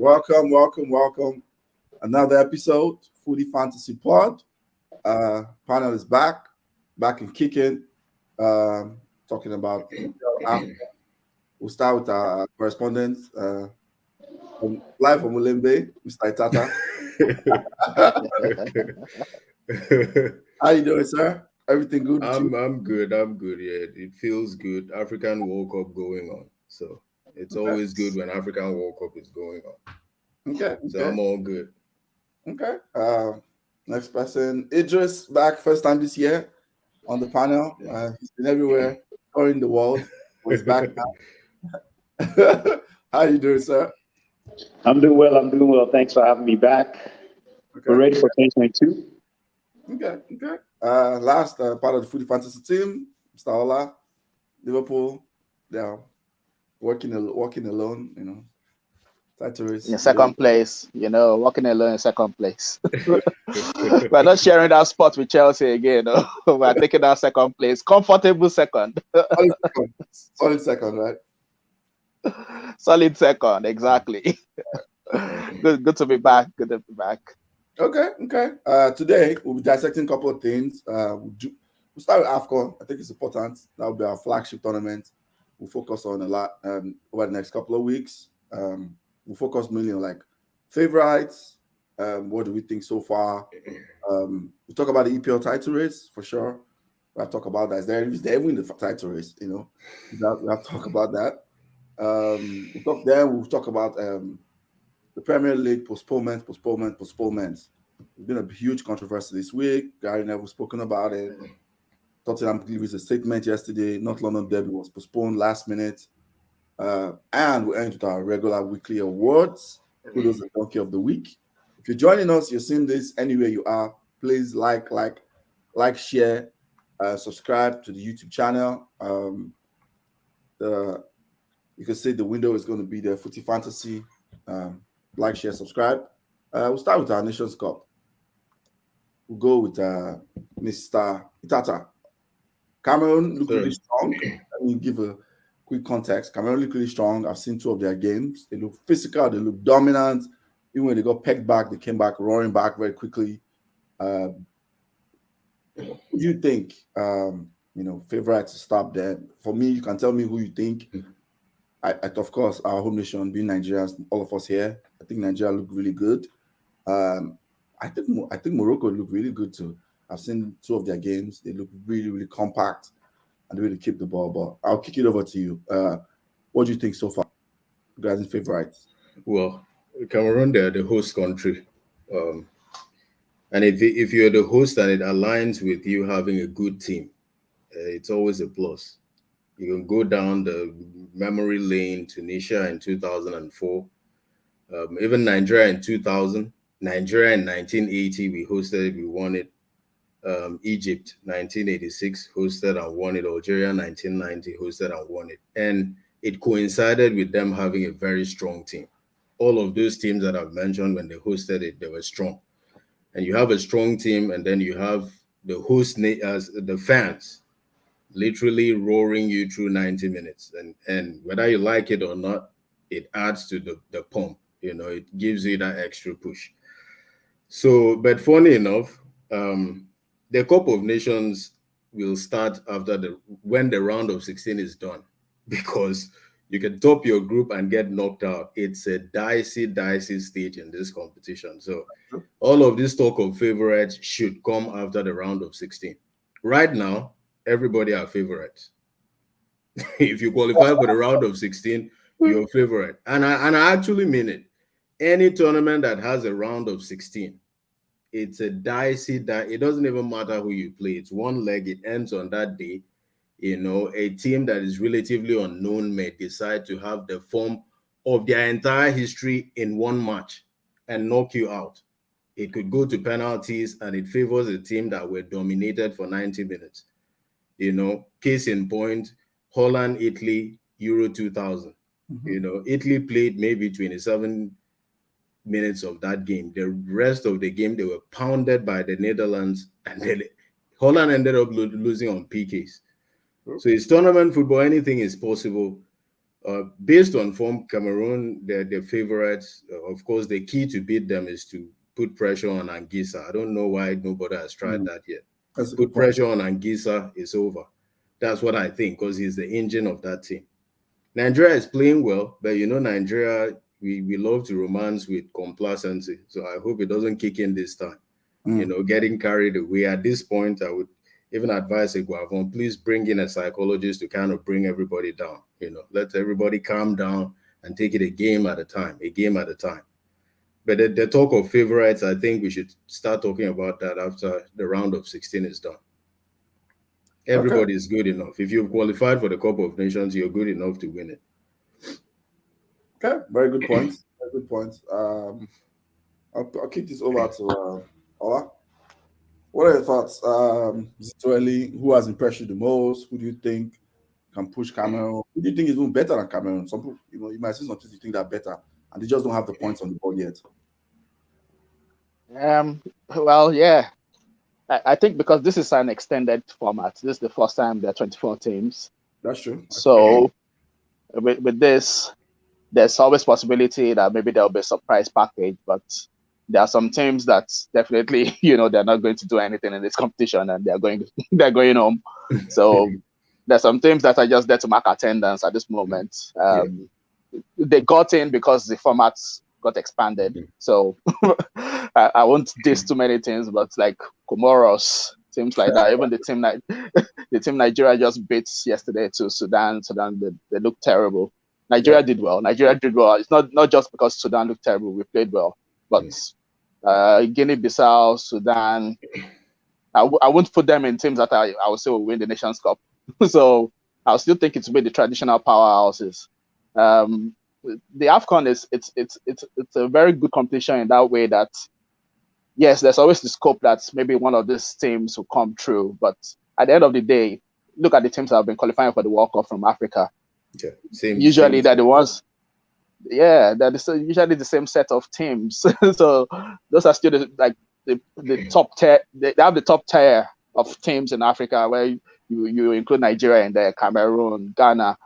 Welcome. Another episode, FootieFantasy Pod. Panel is back and kicking. Talking about Africa. We'll start with our correspondent live from Mulembe, Mr. Itata. How you doing, sir? Everything good? I'm good. Yeah, it feels good. African World Cup going on, so it's always good when African World Cup is going on. Okay. So I'm all good. Okay. Next person, Idris, back first time this year on the panel. He's been everywhere, touring the world. He's back now. How you doing, sir? I'm doing well. Thanks for having me back. Okay. We're ready for 2022. Okay. Last part of the FootieFantasy team, Mr. Ola, Liverpool. They're working alone, Title race. In second place, walking alone in second place. We're not sharing that spot with Chelsea again. We're taking that second place. Comfortable second. Solid second, right? Solid second, exactly. Good to be back. Okay. Today we'll be dissecting a couple of things. We'll start with AFCON. I think it's important. That will be our flagship tournament. We'll focus on a lot over the next couple of weeks. We'll focus mainly on favorites. What do we think so far? We'll talk about the EPL title race for sure. We'll talk about that. Is there even the title race? We'll have to talk about that. We'll talk about the Premier League postponements. There's been a huge controversy this week. Gary Neville spoken about it. Tottenham released a statement yesterday. North London Derby was postponed last minute. And we'll end with our regular weekly awards. Kudos and Donkey of the week. If you're joining us, you're seeing this anywhere you are. Please like, share, subscribe to the YouTube channel. You can see the window is going to be there. FootieFantasy. Like, share, subscribe. We'll start with our Nations Cup. We'll go with Mr. Itata. Cameroon look really strong. Let me give a quick context. Cameroon look really strong. I've seen two of their games. They look physical. They look dominant. Even when they got pegged back, they came back roaring back very quickly. What do you think? Favorite to stop there. For me, you can tell me who you think. Of course, our home nation, being Nigerians, all of us here, I think Nigeria look really good. I think Morocco look really good too. I've seen two of their games. They look really, really compact and really keep the ball. But I'll kick it over to you. What do you think so far? Guys' favorites? Well, Cameroon, they're the host country. And if you're the host and it aligns with you having a good team, it's always a plus. You can go down the memory lane, Tunisia in 2004, even Nigeria in 2000, Nigeria in 1980, we hosted it, we won it. Egypt, 1986, hosted and won it. Algeria, 1990, hosted and won it. And it coincided with them having a very strong team. All of those teams that I've mentioned, when they hosted it, they were strong. And you have a strong team, and then you have the host as the fans literally roaring you through 90 minutes. And whether you like it or not, it adds to the pump. It gives you that extra push. So, but funny enough, the Cup of Nations will start when the round of 16 is done, because you can top your group and get knocked out. It's a dicey stage in this competition. So all of this talk of favorites should come after the round of 16. Right now, everybody are favorites. If you qualify for the round of 16, you're a favorite. And I actually mean it. Any tournament that has a round of 16, it's a dicey. It doesn't even matter who you play. It's one leg. It ends on that day. A team that is relatively unknown may decide to have the form of their entire history in one match and knock you out. It could go to penalties, and it favors a team that were dominated for 90 minutes. Case in point, Holland, Italy, Euro 2000. Mm-hmm. Italy played maybe 27 minutes of that game. The rest of the game, they were pounded by the Netherlands, and then Holland ended up losing on PKs. So it's tournament football. Anything is possible. Based on form, Cameroon, they're favorites. Of course, the key to beat them is to put pressure on Anguissa. I don't know why nobody has tried that yet. Put pressure on Anguissa, it's over. That's what I think, because he's the engine of that team. Nigeria is playing well, but Nigeria, we love to romance with complacency. So I hope it doesn't kick in this time. Getting carried away. At this point, I would even advise Guavon, please bring in a psychologist to kind of bring everybody down. Let everybody calm down and take it a game at a time. But the talk of favorites, I think we should start talking about that after the round of 16 is done. Everybody is good enough. If you've qualified for the Cup of Nations, you're good enough to win it. Okay, very good point. I'll kick this over to Ola. What are your thoughts? Is it too early? Who has impressed you the most? Who do you think can push Cameroon? Who do you think is even better than Cameroon? Some people, you might see some teams you think they're better, and they just don't have the points on the board yet. Well, yeah. I think because this is an extended format, this is the first time there are 24 teams. That's true. So with this, there's always possibility that maybe there'll be a surprise package, but there are some teams that definitely, they're not going to do anything in this competition and they're going home. So there's some teams that are just there to mark attendance at this moment. They got in because the formats got expanded. So I won't diss too many teams, but like Comoros, teams like that. Even the team Nigeria just beat yesterday to Sudan. They look terrible. Nigeria did well. It's not just because Sudan looked terrible. We played well, but Guinea-Bissau, Sudan, I won't put them in teams that I would say will win the Nations Cup. So I still think it's with the traditional powerhouses. The AFCON it's a very good competition in that way that yes, there's always the scope that maybe one of these teams will come through, but at the end of the day, look at the teams that have been qualifying for the World Cup from Africa. Usually they're the ones. Yeah, they're usually the same set of teams. So those are still the top tier. They have the top tier of teams in Africa where you include Nigeria in there, Cameroon, Ghana.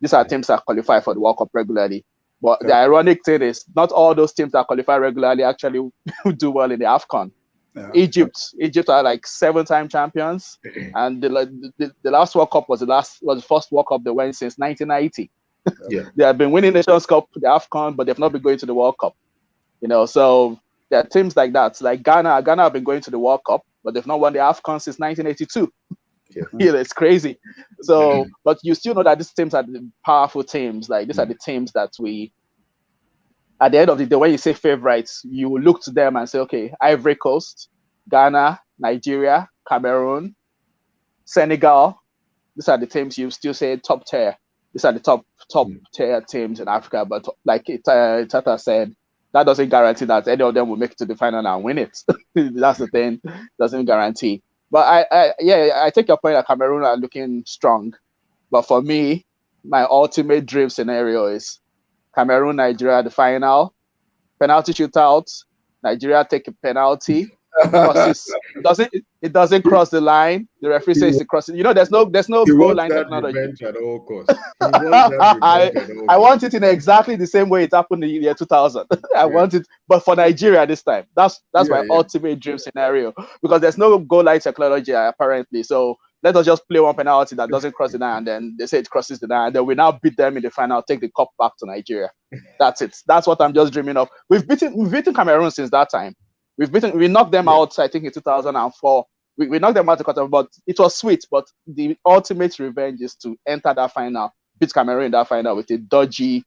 These are teams that qualify for the World Cup regularly. But the ironic thing is, not all those teams that qualify regularly actually do well in the AFCON. Yeah. Egypt are like 7-time champions, and the last World Cup was the first World Cup they went since 1990. They have been winning the Nations Cup, the AFCON, but they've not been going to the World Cup. So there are teams like that. Like Ghana have been going to the World Cup, but they've not won the AFCON since 1982. It's crazy. So, but you still know that these teams are the powerful teams. Like these are the teams that we, at the end of the day, when you say favorites, you will look to them and say, okay, Ivory Coast, Ghana, Nigeria, Cameroon, Senegal. These are the teams you still say top tier. These are the top tier teams in Africa. But like Tata said, that doesn't guarantee that any of them will make it to the final and win it. That's the thing. Doesn't guarantee. But I take your point that Cameroon are looking strong. But for me, my ultimate dream scenario is Cameroon, Nigeria, the final, penalty shootout, Nigeria take a penalty, it doesn't cross the line. The referee says it crosses. There's no goal line technology. At all costs. I want it in exactly the same way it happened in the year 2000. I want it, but for Nigeria this time. That's my ultimate dream scenario, because there's no goal line technology apparently. So let us just play one penalty that doesn't cross the line, and then they say it crosses the line, and then we now beat them in the final, take the cup back to Nigeria. That's it. That's what I'm just dreaming of. We've beaten Cameroon since that time. We knocked them out, I think, in 2004. We knocked them out of the quarter, but it was sweet. But the ultimate revenge is to enter that final, beat Cameroon in that final with a dodgy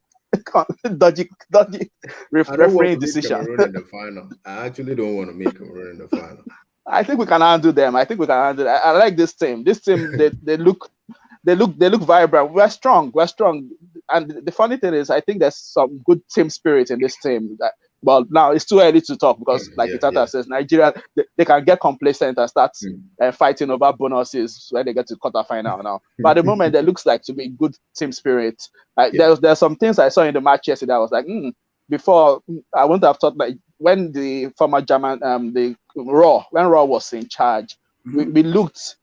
referee decision. Cameroon in the final. I actually don't want to meet Cameroon in the final. I think we can handle them. I like this team. This team, they look vibrant. We're strong. And the funny thing is, I think there's some good team spirit in this team. Well, now it's too early to talk because, like Itata says, Nigeria, they can get complacent and start fighting over bonuses when they get to quarterfinal now. But at the moment, there looks like to be good team spirit. There's some things I saw in the match yesterday. I was like, before I wouldn't have thought, like when the former German, when Raw was in charge, we looked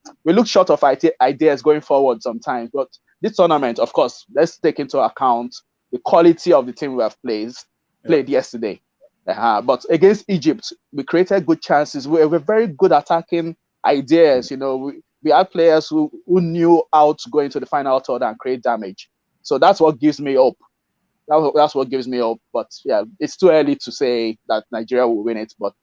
short of ideas going forward sometimes. But this tournament, of course, let's take into account the quality of the team we have played yesterday. But against Egypt, we created good chances. We were very good attacking ideas. We had players who knew how to go into the final third and create damage. So that's what gives me hope. That's what gives me hope. But yeah, it's too early to say that Nigeria will win it. But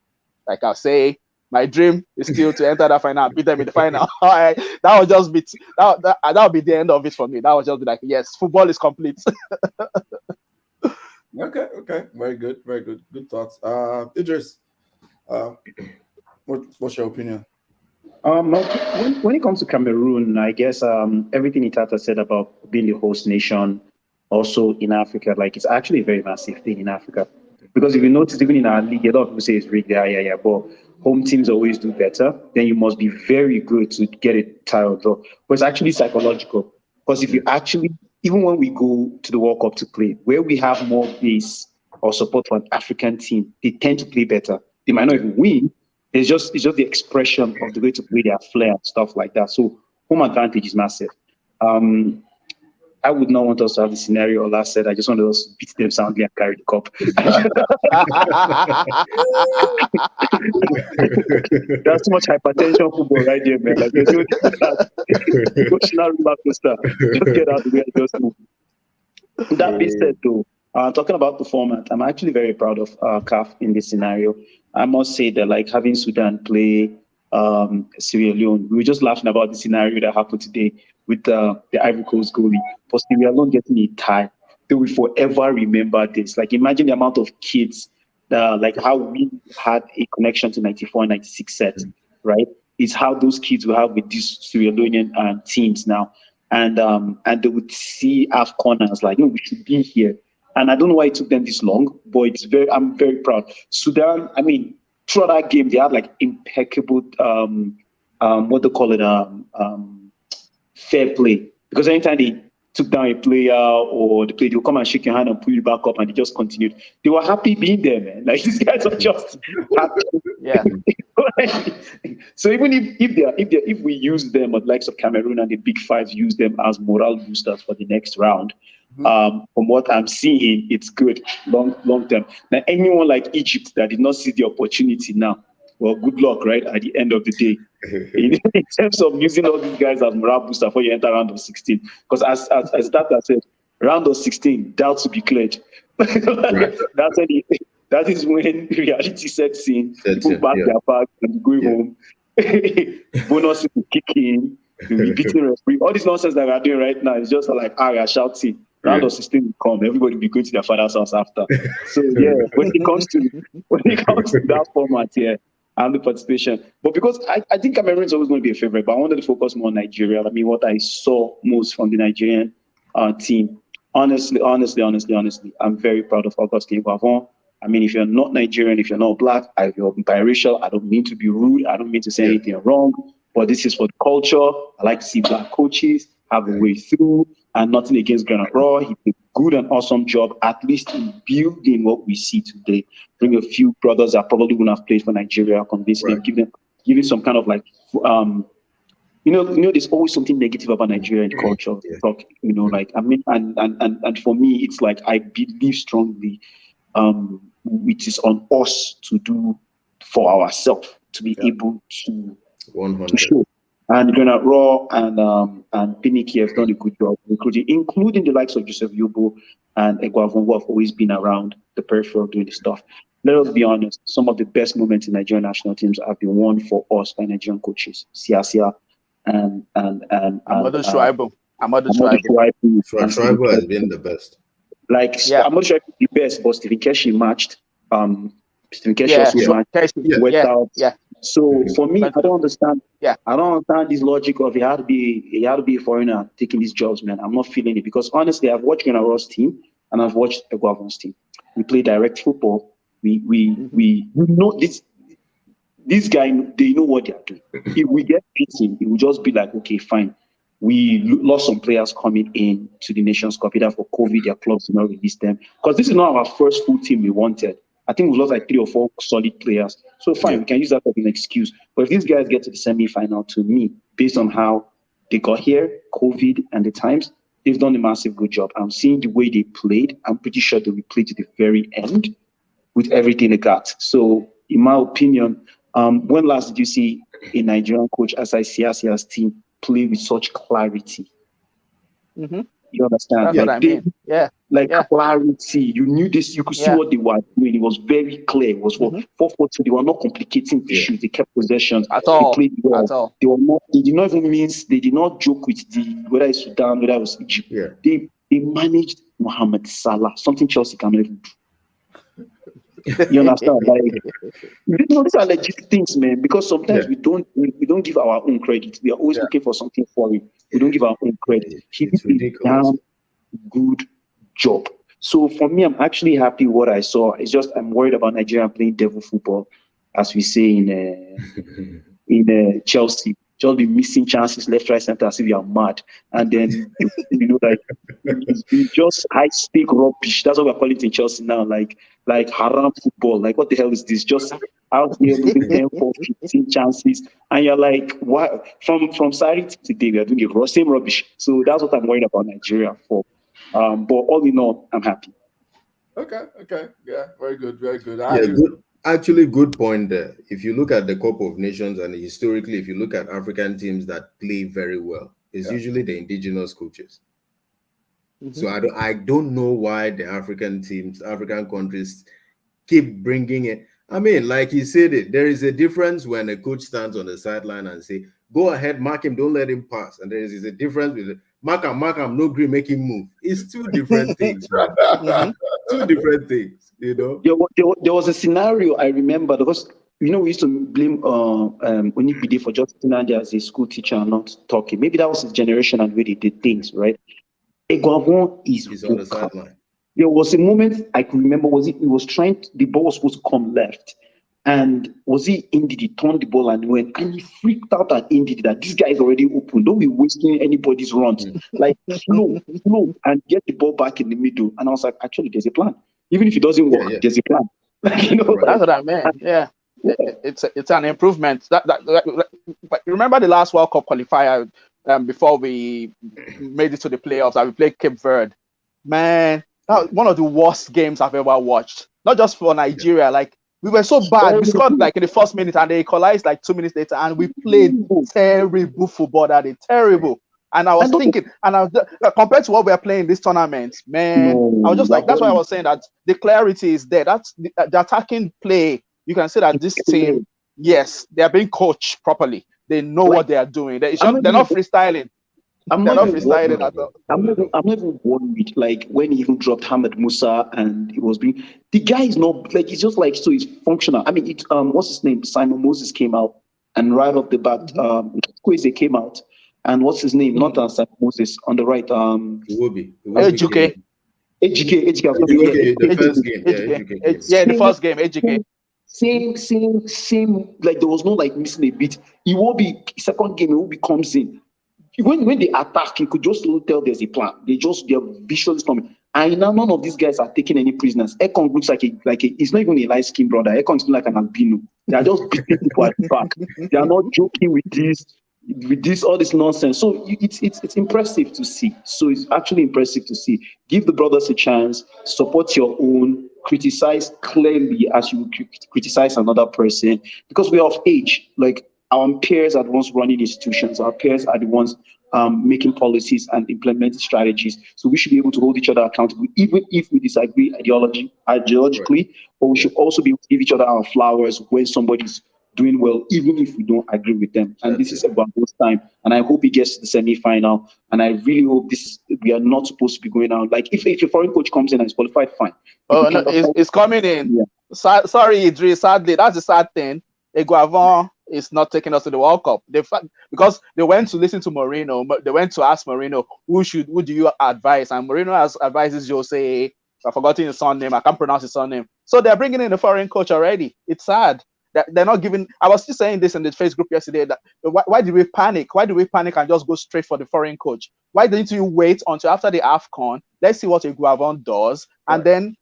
like I say, my dream is still to enter that final and beat them in the final. That would just be that would be the end of it for me. That would just be like, yes, football is complete. Okay, very good, good thoughts. Idris, what's your opinion? When it comes to Cameroon, I guess everything Itata said about being the host nation, also in Africa, like it's actually a very massive thing in Africa. Because if you notice, even in our league, a lot of people say it's rigged, yeah, but home teams always do better. Then you must be very good to get a title draw. But it's actually psychological. Because if you actually, even when we go to the World Cup to play, where we have more base or support for an African team, they tend to play better. They might not even win. It's just the expression of the way to play their flair and stuff like that. So home advantage is massive. I would not want us to have the scenario Ola said. I just want us to beat them soundly and carry the cup. There's too much hypertension football right there, man. Like there's no emotional roller coaster. Just get out of the way and just move. That being said, though, talking about the format, I'm actually very proud of CAF in this scenario. I must say that, like, having Sudan play Sierra Leone, we were just laughing about the scenario that happened today with the Ivory Coast goalie. For Sierra Leone getting a tie, they will forever remember this. Like, imagine the amount of kids, like how we had a connection to 94 and 96 set, right? It's how those kids will have with these Sierra Leonean teams now. And they would see AFCON as like, we should be here. And I don't know why it took them this long, but I'm very proud. Sudan, I mean, throughout that game, they had like impeccable, what they call it, fair play. Because anytime they took down a player or the player, they'll come and shake your hand and pull you back up, and they just continued. They were happy being there, man. Like, these guys are just happy. Yeah. So even if we use them, at likes of Cameroon and the Big Five use them as morale boosters for the next round, from what I'm seeing, it's good long term. Now, anyone like Egypt that did not see the opportunity now, well, good luck, right? At the end of the day, in terms of using all these guys as morale booster before you enter round of 16, because as Tata said, round of 16, doubts will be cleared. Right. That is when reality sets in. People back their bags and go home. Bonuses will kick in. We'll be beating referee. All this nonsense that we are doing right now is just like, we are shouting. Round of 16 will come. Everybody will be going to their father's house after. So yeah, when it comes to that format, and the participation. But because I think Cameroon is always going to be a favorite, but I wanted to focus more on Nigeria. I mean, what I saw most from the Nigerian team, honestly, I'm very proud of Augustin Guavon. I mean, if you're not Nigerian, if you're not black, if you're biracial, I don't mean to be rude. I don't mean to say anything wrong, but this is for the culture. I like to see black coaches have a way through, and nothing against Granite Raw. He did a good and awesome job, at least in building what we see today. Bring a few brothers that probably wouldn't have played for Nigeria, convince them, give them some kind of like, there's always something negative about Nigeria in culture. Talk, like, I mean, and for me, it's like, I believe strongly, it is on us to do for ourselves, to be able to show. And Granite Raw and Pinnicky have done a good job recruiting, including the likes of Joseph Yobo and Eguavon, who have always been around the peripheral doing this stuff. Let us be honest, some of the best moments in Nigerian national teams have been won for us by Nigerian coaches. Siasia and Amadou Shuaibu. Shuaibu has been the best. Like, I'm not sure if the best, but Stephen Keshi matched. Stephen Keshi also matched. So for me, I don't understand. I don't understand this logic of he had to be a foreigner taking these jobs, man. I'm not feeling it, because honestly, I've watched Granite Raw's team and I've watched Eguavon's team. We play direct football. We know this. This guy, they know what they are doing. If we get beaten, it will just be like, okay, fine. We lost some players coming in to the Nations Cup, either for COVID, their clubs did not release them. Because this is not our first full team we wanted. I think we lost like 3 or 4 solid players. So fine, we can use that as an excuse. But if these guys get to the semi-final, to me, based on how they got here, COVID and the times, they've done a massive good job. I'm seeing the way they played. I'm pretty sure they will play to the very end with everything they got. So in my opinion, when last did you see a Nigerian coach as ICIC's team play with such clarity? Mm-hmm. You understand? That's like what I mean. Clarity. You knew this. You could see what they were doing. It was very clear. It was 4-4-2. They were not complicating issues. They kept possessions. At all. They played well. At all. They were not. They did not even means. They did not joke with whether it's Sudan, whether it was Egypt. Yeah. They managed Mohamed Salah. Something Chelsea cannot even do. You understand? These are legit things, man. Because sometimes we don't give our own credit. We are always looking for something foreign. We don't give our own credit. He did a damn good job. So for me, I'm actually happy with what I saw. It's just I'm worried about Nigeria playing devil football, as we say in Chelsea. Just be missing chances left, right, center, as if you are mad. And then it's just high stake rubbish. That's what we're calling it in Chelsea now. Like haram football. Like what the hell is this? Just out here losing 10, 4, 15 chances, and you're like, what? From Saturday to today, we are doing the same rubbish. So that's what I'm worried about Nigeria for. But all in all, I'm happy. Okay. Yeah, very good. Good point there. If you look at the Cup of Nations and historically, if you look at African teams that play very well, it's usually the indigenous coaches. Mm-hmm. So I don't know why the African countries keep bringing it. I mean, like he said it, there is a difference when a coach stands on the sideline and say, go ahead, mark him, don't let him pass. And there is a difference with mark him, no green, make him move. It's two different things, right? Two different things, you know. There was a scenario I remember because we used to blame Onibide for just sitting there as a school teacher and not talking. Maybe that was his generation and where they did things, right? Eguavon is on the sideline. There was a moment I could remember. The ball was supposed to come left, and was he Ndidi turned the ball and went, and he freaked out at Ndidi that this guy is already open. Don't be wasting anybody's runs. Like slow, and get the ball back in the middle. And I was like, actually, there's a plan. Even if it doesn't work, there's a plan. That's what I meant. Yeah. It's an improvement. But remember the last World Cup qualifier before we made it to the playoffs, and we played Cape Verde. Man, that was one of the worst games I've ever watched. Not just for Nigeria, like we were so bad. We scored like in the first minute and they equalized like 2 minutes later, and we played terrible football that day. Terrible. And I was thinking, compared to what we are playing this tournament, man, I was just like, that's why I was saying that the clarity is there. That's the attacking play. You can say that this team, yes, they are being coached properly. They know what they are doing. They're not freestyling. I'm not even worried. Like when he even dropped Hamid Musa and it was being, the guy is not like, he's just like, so he's functional. I mean, what's his name? Simon Moses came out, and right off the bat, Kweze came out, and what's his name? Not Simon Moses on the right. Ejike. The first game. The first game. Ejike. Same. Like there was no like missing a beat. He will be second game. He will be comes in. When they attack, you could just tell there's a plan. They're visually coming. And now none of these guys are taking any prisoners. Ekong looks like he's not even a light skinned brother. Ekong looks like an albino. They are just beating people at the back. They are not joking with all this nonsense. So it's impressive to see. So it's actually impressive to see. Give the brothers a chance. Support your own. Criticize clearly as you criticize another person, because we are of age. Like our peers are the ones running institutions. Our peers are the ones making policies and implementing strategies. So we should be able to hold each other accountable, even if we disagree ideologically. Right. But we should also be able to give each other our flowers when somebody's doing well, even if we don't agree with them. And this is about this time. And I hope he gets to the semi-final. And I really hope we are not supposed to be going out. Like if a foreign coach comes in and is qualified, fine. Oh, no, it's coming in. Yeah. Sorry, Idris. Sadly, that's the sad thing. Eguavon is not taking us to the World Cup. Because they went to listen to Mourinho. They went to ask Mourinho, who do you advise? And Mourinho advises Jose. I've forgotten his surname. I can't pronounce his surname. So they're bringing in a foreign coach already. It's sad. They're not giving. I was still saying this in the Facebook group yesterday. That why did we panic? Why did we panic and just go straight for the foreign coach? Why didn't you wait until after the AFCON? Let's see what Eguavon does and then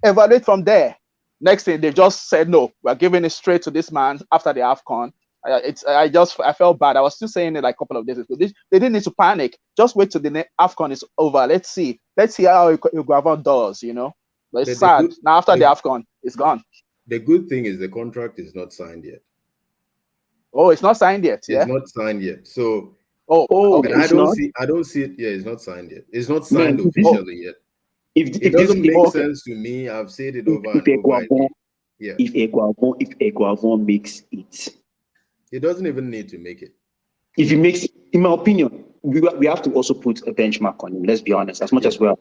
evaluate from there. Next thing, they just said, no, we're giving it straight to this man after the AFCON. I felt bad. I was still saying it like a couple of days ago. They didn't need to panic. Just wait till the AFCON is over. Let's see how Iguavon does, you know. But it's sad. Now after the AFCON, it's gone. The good thing is the contract is not signed yet. Oh, it's not signed yet. Yeah, it's not signed yet. So okay. I don't see it. Yeah, it's not signed yet. It's not signed officially yet. It doesn't make sense to me. I've said it over and over again. Yeah. If Iguavon makes it, it doesn't even need to make it. If he makes it, in my opinion, we have to also put a benchmark on him. Let's be honest. As much as we're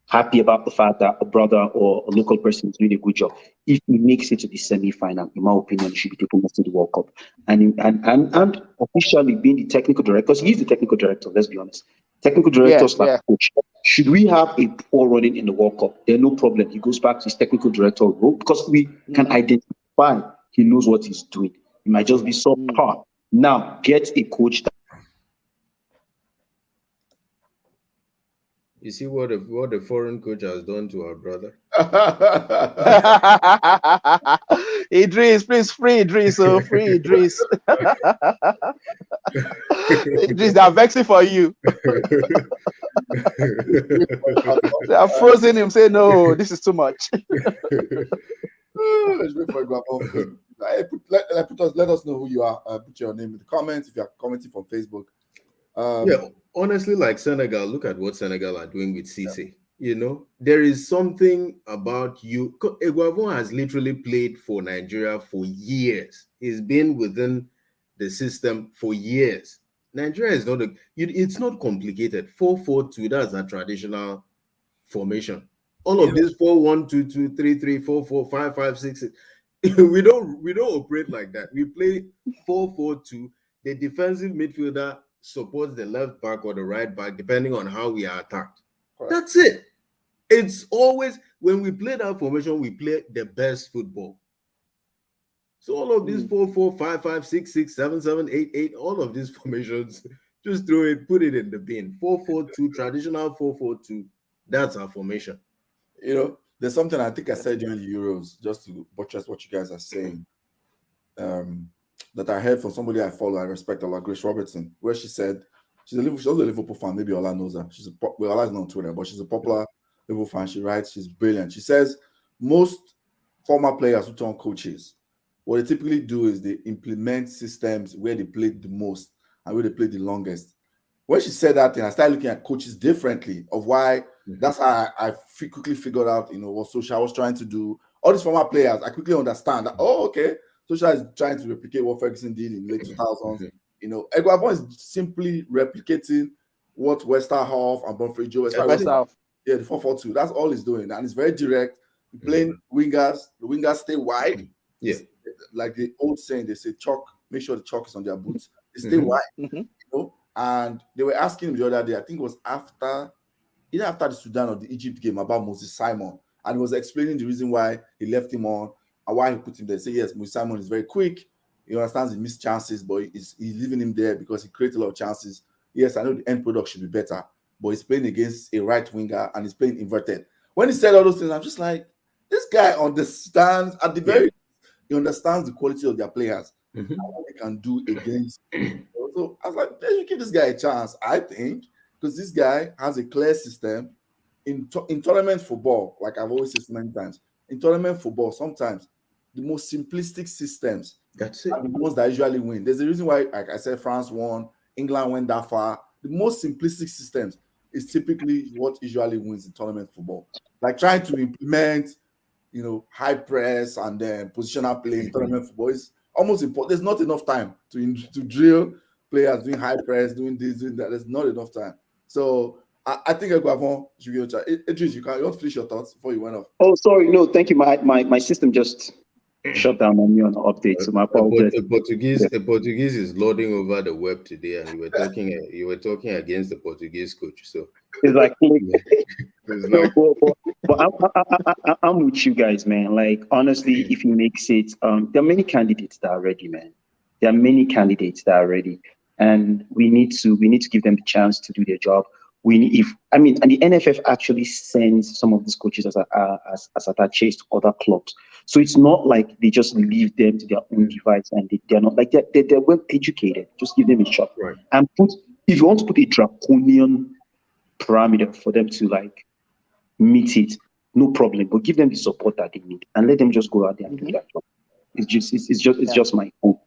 happy about the fact that a brother or a local person is doing a good job, if he makes it to the semi-final, in my opinion, he should be taken to the World Cup. And officially being the technical director, because he's the technical director, let's be honest. Technical directors coach. Should we have a poor running in the World Cup? There's no problem. He goes back to his technical director role because we can identify he knows what he's doing. It might just be so hard. Now, get a coach. You see what the foreign coach has done to our brother? Idris, please, free Idris. Free Idris. Idris, they are vexing for you. They are frozen him, say, no, this is too much. Let us know who you are. Put your name in the comments if you are commenting from Facebook. Honestly, like Senegal, look at what Senegal are doing with Cisse. You know, there is something about you. Iguavon has literally played for Nigeria for years. He's been within the system for years. Nigeria is not it's not complicated. 4-4-2, that's a traditional formation. All of this 4-1-2-2, 3-3, 4-4, 5-5-6. We don't operate like that. We play 4-4-2. The defensive midfielder supports the left back or the right back, depending on how we are attacked. Correct. That's it. It's always, when we play that formation, we play the best football. So all of these 4-4, 5-5, 6-6, 7-7, 8-8, all of these formations, just put it in the bin. 4-4-2, traditional 4-4-2, that's our formation. You know, there's something I think I said during the Euros, just to buttress what you guys are saying, that I heard from somebody I follow, I respect a lot, Grace Robertson, where she said, she's a Liverpool fan, maybe Ola knows her. Ola's not on Twitter, but she's a popular Liverpool fan. She writes, she's brilliant. She says, most former players who turn coaches, what they typically do is they implement systems where they played the most and where they played the longest. When she said that thing, I started looking at coaches differently of why. That's how I quickly figured out, what Solskjaer was trying to do. All these former players, I quickly understand that, okay, Solskjaer is trying to replicate what Ferguson did in the late 2000s. Iguavon is simply replicating what Westerhoff and Bonfrey Joe the 4-4-2. That's all he's doing, and it's very direct. Playing wingers, the wingers stay wide. Yeah, like the old saying, they say chalk. Make sure the chalk is on their boots. They stay wide. And they were asking him the other day. I think it was either after the Sudan or the Egypt game about Moses Simon, and he was explaining the reason why he left him on and why he put him there. Say yes, Moses Simon is very quick. He understands he missed chances, but he's leaving him there because he creates a lot of chances. Yes, I know the end product should be better, but he's playing against a right winger and he's playing inverted. When he said all those things, I'm just like, this guy understands at the very he understands the quality of their players and what they can do against. So I was like, let's give this guy a chance, I think, because this guy has a clear system in tournament football, like I've always said so many times. In tournament football, sometimes the most simplistic systems are the ones that usually win. There's a reason why, like I said, France won, England went that far. The most simplistic systems is typically what usually wins in tournament football. Like trying to implement, high press and then positional play in tournament football is almost important. There's not enough time to drill players doing high press, doing this, doing that. There's not enough time. So I think Iguavon should be a try. Idris, you want to finish your thoughts before you went off? Oh, sorry. No, thank you. My system just shut down on me on the update. So my apologies. A Portuguese is loading over the web today, and you were talking against the Portuguese coach. So it's like, but I'm with you guys, man. Like honestly, if he makes it, there are many candidates that are ready, man. There are many candidates that are ready, and we need to give them the chance to do their job. and the NFF actually sends some of these coaches as attaches to other clubs. So it's not like they just leave them to their own device and they're not like they're well educated. Just give them a shot. Right. And if you want to put a draconian parameter for them to like meet it, no problem. But give them the support that they need and let them just go out there and do that job. It's just my own.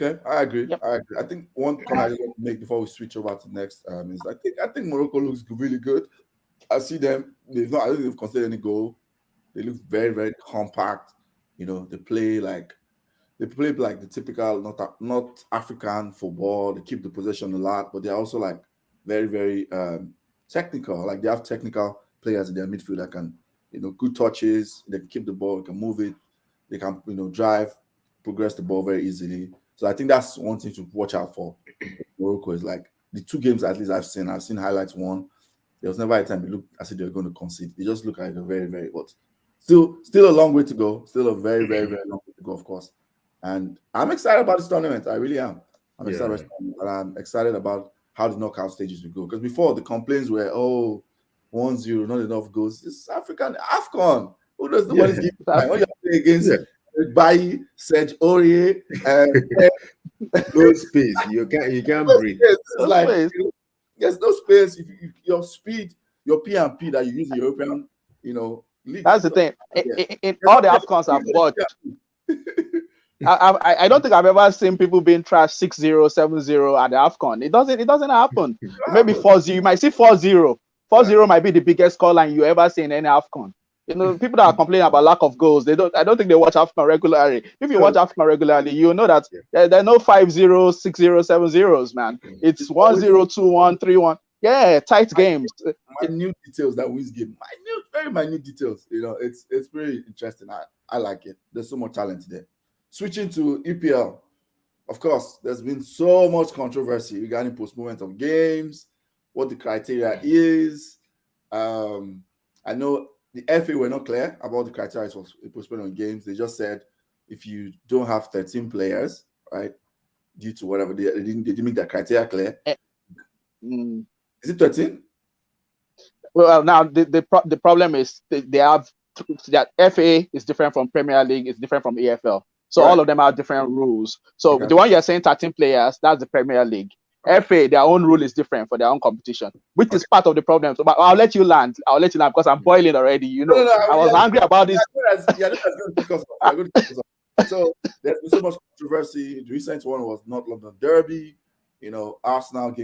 Okay, I agree. Yep. I agree. I think one comment I just want to make before we switch over to next is I think Morocco looks really good. I see them. I don't think they've conceded any goal. They look very, very compact. They play like the typical not African football. They keep the possession a lot, but they're also like very, very technical. Like they have technical players in their midfield that can, good touches. They can keep the ball. They can move it. They can, drive, progress the ball very easily. So I think that's one thing to watch out for. Morocco is like the two games at least I've seen highlights. One, there was never a time they looked as if they were going to concede. They just look like a very, very but still a long way to go. Still a very, very, very long way to go, of course. And I'm excited about this tournament. I really am. I'm excited about this tournament, and I'm excited about how the knockout stages will go. Because before the complaints were 1-0, not enough goals. It's African AFCON. Who does nobody's game time? When you play against Bayi, Serge Aurier, no space. You can't breathe. There's no space. If your speed, your P&P that you use in European, league. That's the thing. In all the AFCONs I've watched, I don't think I've ever seen people being trashed 6-0, 7-0 at the AFCON. It doesn't happen. Maybe 4-0. You might see 4-0. 4-0 might be the biggest scoreline you ever see in any AFCON. People that are complaining about lack of goals, I don't think they watch AFCON regularly. If you watch AFCON regularly, you know that there are no 5-0, 6-0, 7-0s, man. It's 1-0, 2-1, 3-1. Yeah, tight games. Minute details that wins game. Very minute details. It's pretty interesting. I like it. There's so much talent there. Switching to EPL, of course, there's been so much controversy regarding postponement of games, what the criteria is. I know the FA were not clear about the criteria for postponement of games. They just said if you don't have 13 players, right, due to whatever, they didn't make that criteria clear. Is it 13? Well, now the problem is they have that FA is different from Premier League, it's different from EFL. So all of them have different rules. So the one you're saying 13 players, that's the Premier League. FA, their own rule is different for their own competition, which is part of the problem. So, but I'll let you land because I'm boiling already. I was angry about this. So there's been so much controversy. The recent one was not London Derby. Arsenal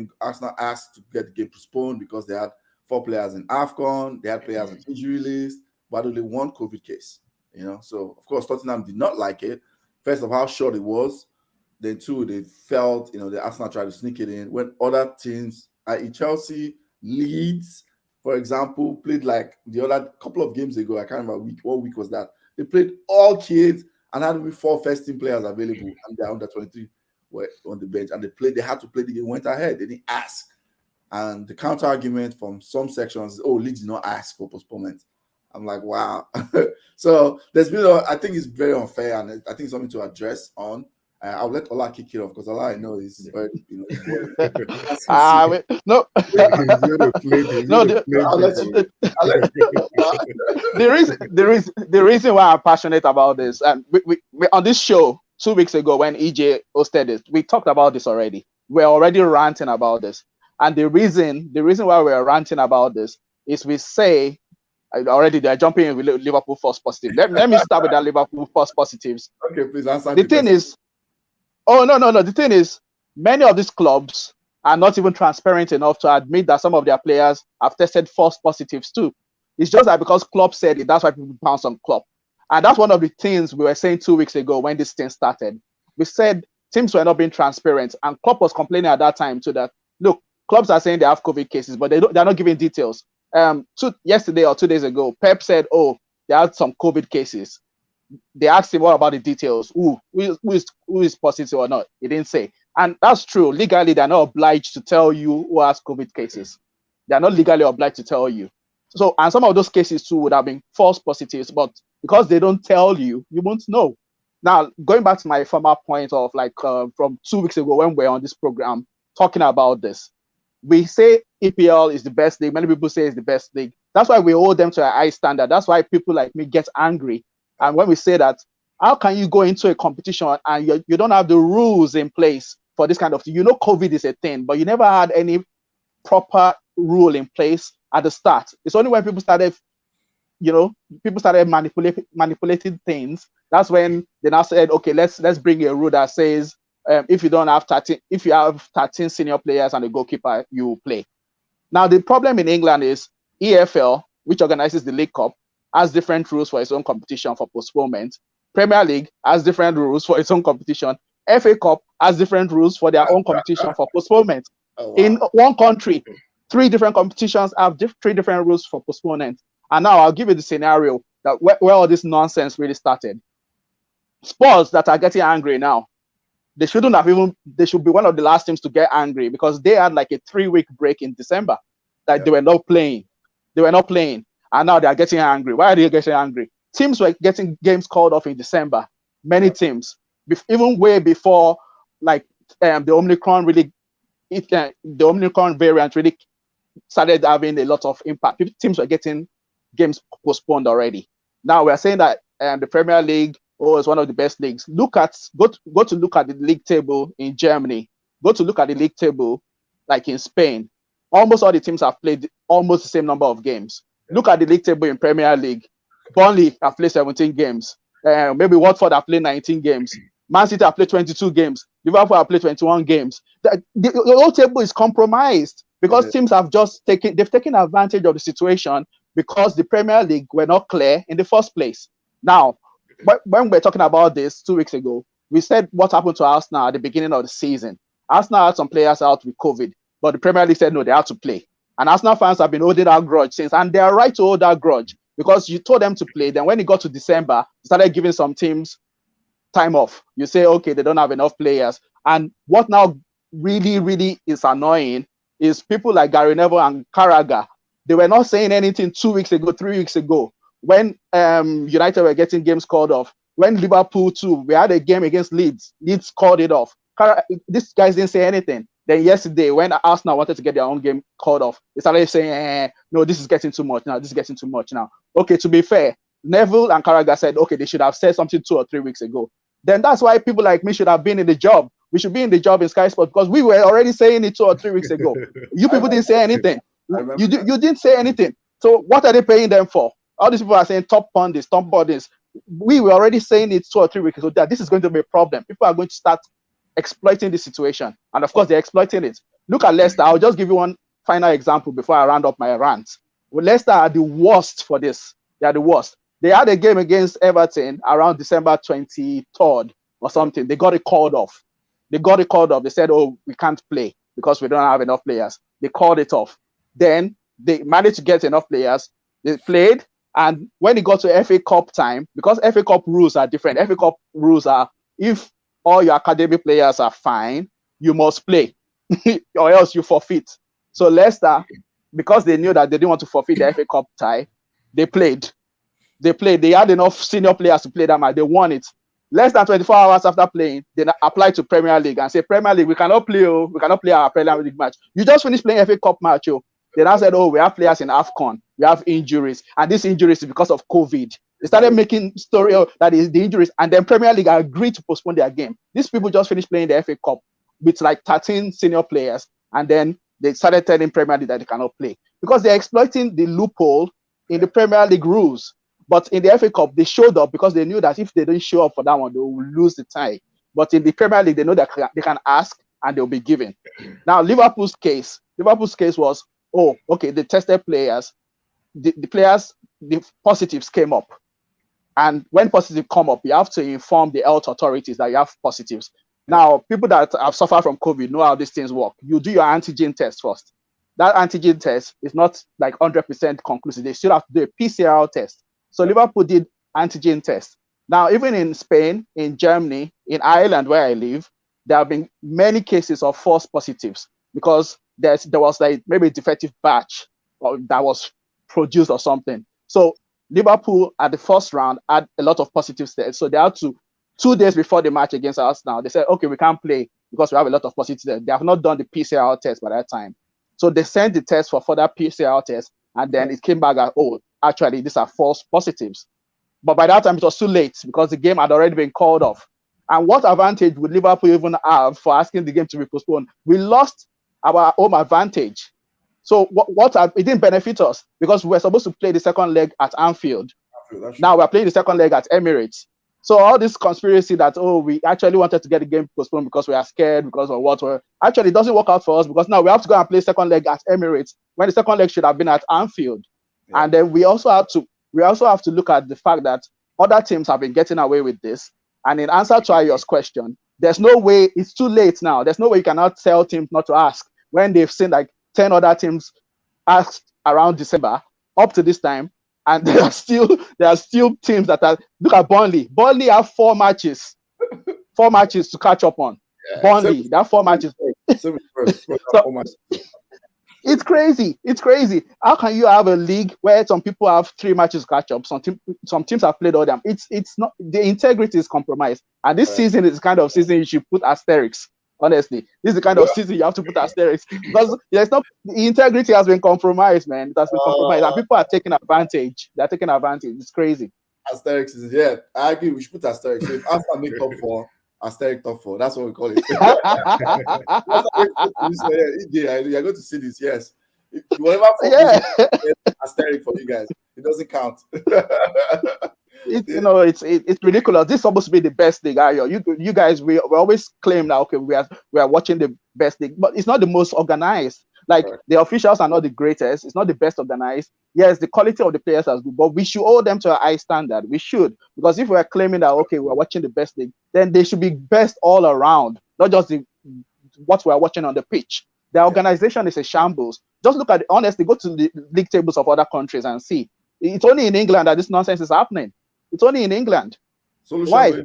asked to get the game postponed because they had 4 players in AFCON. They had players on injury list, but only 1 COVID case. So of course Tottenham did not like it. First of how short it was. Then 2, they felt, the Arsenal tried to sneak it in when other teams, i.e. Chelsea, Leeds, for example, played like the other couple of games ago. I can't remember what week was that. They played all kids and had only 4 first-team players available, and they're under 23 were on the bench. And they had to play the game, went ahead. They didn't ask. And the counter-argument from some sections is, Leeds did not ask for postponement. I'm like, wow. So there's been, I think it's very unfair, and I think it's something to address on. I'll let Ola kick it off because Ola I know is no. The reason why I'm passionate about this, and we on this show 2 weeks ago when EJ hosted it, we talked about this already. We're already ranting about this, and the reason why we're ranting about this is we say already they're jumping in with Liverpool false positive. Let me start with that Liverpool false positives. Okay, please answer. The thing is. Oh, no. The thing is, many of these clubs are not even transparent enough to admit that some of their players have tested false positives too. It's just that because Klopp said it, that's why people pounce on Klopp. And that's one of the things we were saying 2 weeks ago when this thing started. We said teams were not being transparent, and Klopp was complaining at that time too that, look, clubs are saying they have COVID cases, but they're not giving details. Yesterday or 2 days ago, Pep said, they had some COVID cases. They asked him what about the details, who is positive or not. He didn't say. And that's true. Legally, they're not obliged to tell you who has COVID cases. They're not legally obliged to tell you. So, and some of those cases too would have been false positives, but because they don't tell you, you won't know. Now, going back to my former point of from 2 weeks ago when we were on this program talking about this, we say EPL is the best league. Many people say it's the best league. That's why we hold them to a high standard. That's why people like me get angry. And when we say that, how can you go into a competition and you don't have the rules in place for this kind of thing? You know, COVID is a thing, but you never had any proper rule in place at the start. It's only when people started manipulating things. That's when they now said, okay, let's bring a rule that says if you have 13 senior players and a goalkeeper, you play. Now the problem in England is EFL, which organizes the League Cup, has different rules for its own competition for postponement. Premier League has different rules for its own competition. FA Cup has different rules for their own competition for postponement. Oh, wow. In one country, 3 different competitions have 3 different rules for postponement. And now I'll give you the scenario that where all this nonsense really started. Spurs that are getting angry now, they should be one of the last teams to get angry because they had like a 3-week break in December that they were not playing. And now they are getting angry. Why are they getting angry? Teams were getting games called off in December. Many teams, even way before like the Omicron variant really started having a lot of impact. Teams were getting games postponed already. Now we're saying that the Premier League is one of the best leagues. Go to look at the league table in Germany. Go to look at the league table like in Spain. Almost all the teams have played almost the same number of games. Look at the league table in Premier League. Burnley have played 17 games. Maybe Watford have played 19 games. Man City have played 22 games. Liverpool have played 21 games. The whole table is compromised because teams have taken advantage of the situation because the Premier League were not clear in the first place. Now, when we're talking about this 2 weeks ago, we said what happened to Arsenal at the beginning of the season. Arsenal had some players out with COVID, but the Premier League said no, they have to play. And Arsenal fans have been holding that grudge since, and they are right to hold that grudge because you told them to play. Then when it got to December, you started giving some teams time off. You say, okay, they don't have enough players. And what now really, really is annoying is people like Gary Neville and Carragher. They were not saying anything 2 weeks ago, 3 weeks ago, when United were getting games called off. When Liverpool too, we had a game against Leeds. Leeds called it off. These guys didn't say anything. Then yesterday, when Arsenal wanted to get their own game called off, they started saying, no, this is getting too much now. This is getting too much now. Okay, to be fair, Neville and Carragher said, okay, they should have said something 2 or 3 weeks ago. Then that's why people like me should have been in the job. We should be in the job in Sky Sports because we were already saying it 2 or 3 weeks ago. You people didn't say anything. You didn't say anything. So what are they paying them for? All these people are saying top pundits, top bodies. We were already saying it 2 or 3 weeks ago that this is going to be a problem. People are going to start exploiting the situation. And of course, they're exploiting it. Look at Leicester. I'll just give you one final example before I round up my rant. Well, Leicester are the worst for this. They are the worst. They had a game against Everton around December 23rd or something. They got it called off. They said, oh, we can't play because we don't have enough players. They called it off. Then they managed to get enough players. They played. And when it got to FA Cup time, because FA Cup rules are different. FA Cup rules are if all your academy players are fine, you must play or else you forfeit. So Leicester, because they knew that they didn't want to forfeit the FA Cup tie, they played. They had enough senior players to play that match. They won it. Less than 24 hours after playing, they applied to Premier League and say, Premier League, we cannot play our Premier League match. You just finished playing FA Cup match. They now said, oh, we have players in AFCON. We have injuries. And this injury is because of COVID. They started making story that is the injuries. And then Premier League agreed to postpone their game. These people just finished playing the FA Cup with like 13 senior players. And then they started telling Premier League that they cannot play. Because they're exploiting the loophole in the Premier League rules. But in the FA Cup, they showed up because they knew that if they didn't show up for that one, they will lose the tie. But in the Premier League, they know that they can ask and they'll be given. Now, Liverpool's case was, oh, okay, they tested players. The players, the positives came up. And when positives come up, you have to inform the health authorities that you have positives. Now, people that have suffered from COVID know how these things work. You do your antigen test first. That antigen test is not like 100% conclusive. They still have to do a PCR test. So Liverpool did antigen test. Now, even in Spain, in Germany, in Ireland, where I live, there have been many cases of false positives because there was like maybe a defective batch that was produced or something. So Liverpool at the first round had a lot of positives there. So they had to, 2 days before the match against Arsenal, they said, okay, we can't play because we have a lot of positives there. They have not done the PCR test by that time. So they sent the test for further PCR tests, and then it came back as, oh, actually, these are false positives. But by that time, it was too late because the game had already been called off. And what advantage would Liverpool even have for asking the game to be postponed? We lost our home advantage. So it didn't benefit us because we were supposed to play the second leg at Anfield. Now we're playing the second leg at Emirates. So all this conspiracy that, oh, we actually wanted to get the game postponed because we are scared, because of what, actually it doesn't work out for us because now we have to go and play second leg at Emirates when the second leg should have been at Anfield. Yeah. And then we also have to look at the fact that other teams have been getting away with this. And in answer to Ayo's question, there's no way, it's too late now. There's no way you cannot tell teams not to ask when they've seen like 10 other teams asked around December up to this time. And there are still teams that are, look at Burnley. Burnley have 4 matches to catch up on. Yeah, Burnley, that 4 matches. It's crazy. It's crazy. How can you have a league where some people have 3 matches to catch up? Some teams have played all them. It's not, the integrity is compromised. And this season is the kind of season you should put asterisks. Honestly, this is the kind of season you have to put asterisks because the integrity has been compromised, man. It has been compromised, and people are taking advantage. They're taking advantage. It's crazy. Asterisks is I agree. We should put asterisks. So if Arsenal make top 4, asterisk top 4. That's what we call it. You're going to see this. Yes, whatever. Asterisk for you guys. It doesn't count. It's ridiculous. This is supposed to be the best league. You guys, we always claim that okay, we are watching the best league, but it's not the most organized. Like the officials are not the greatest. It's not the best organized. Yes, the quality of the players is good, but we should hold them to a high standard. We should, because if we're claiming that okay, we're watching the best league, then they should be best all around, not just what we're watching on the pitch. The organization is a shambles. Just look at honestly, go to the league tables of other countries and see. It's only in England that this nonsense is happening. It's only in England. Why?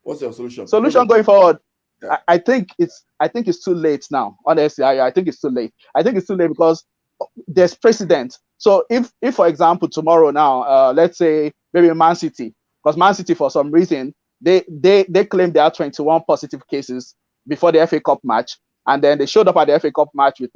What's your solution? Solution going forward. Yeah. I think it's too late now. Honestly, I think it's too late. I think it's too late because there's precedent. So if for example tomorrow now, let's say maybe Man City, because Man City for some reason they claim there are 21 positive cases before the FA Cup match, and then they showed up at the FA Cup match with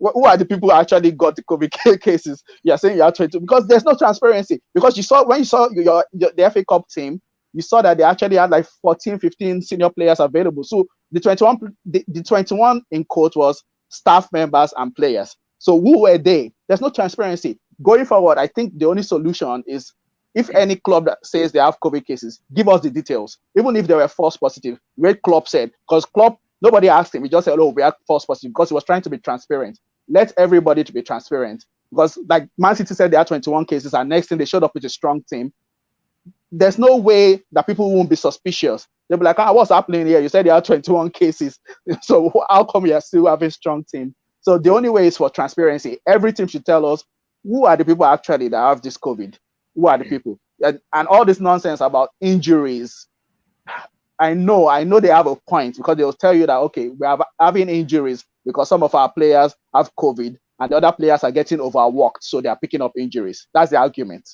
who are the people who actually got the COVID cases? You're saying you are 22 because there's no transparency. Because when you saw the FA Cup team, you saw that they actually had like 14, 15 senior players available. So the 21 in quote was staff members and players. So who were they? There's no transparency. Going forward, I think the only solution is if any club that says they have COVID cases, give us the details. Even if they were false positive, what Klopp said. Because Klopp, nobody asked him. He just said, oh, we are false positive because he was trying to be transparent. Let everybody to be transparent. Because like Man City said there are 21 cases and next thing they showed up with a strong team. There's no way that people won't be suspicious. They'll be like, what's happening here? You said there are 21 cases. So how come you are still having a strong team? So the only way is for transparency. Every team should tell us who are the people actually that have this COVID. Who are the people? And all this nonsense about injuries. I know they have a point because they'll tell you that, okay, we are having injuries because some of our players have COVID and the other players are getting overworked. So they are picking up injuries. That's the argument.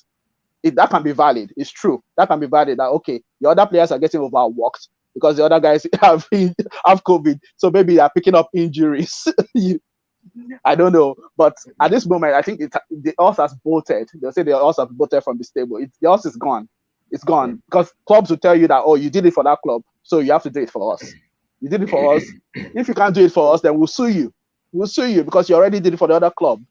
That can be valid. It's true. That can be valid that, okay, the other players are getting overworked because the other guys have COVID. So maybe they are picking up injuries. I don't know. But at this moment, I think the horse has bolted. They'll say the horse has bolted from the stable. The horse is gone. It's gone. Because clubs will tell you that, oh, you did it for that club, so you have to do it for us. You did it for us. If you can't do it for us, then we'll sue you. We'll sue you because you already did it for the other club.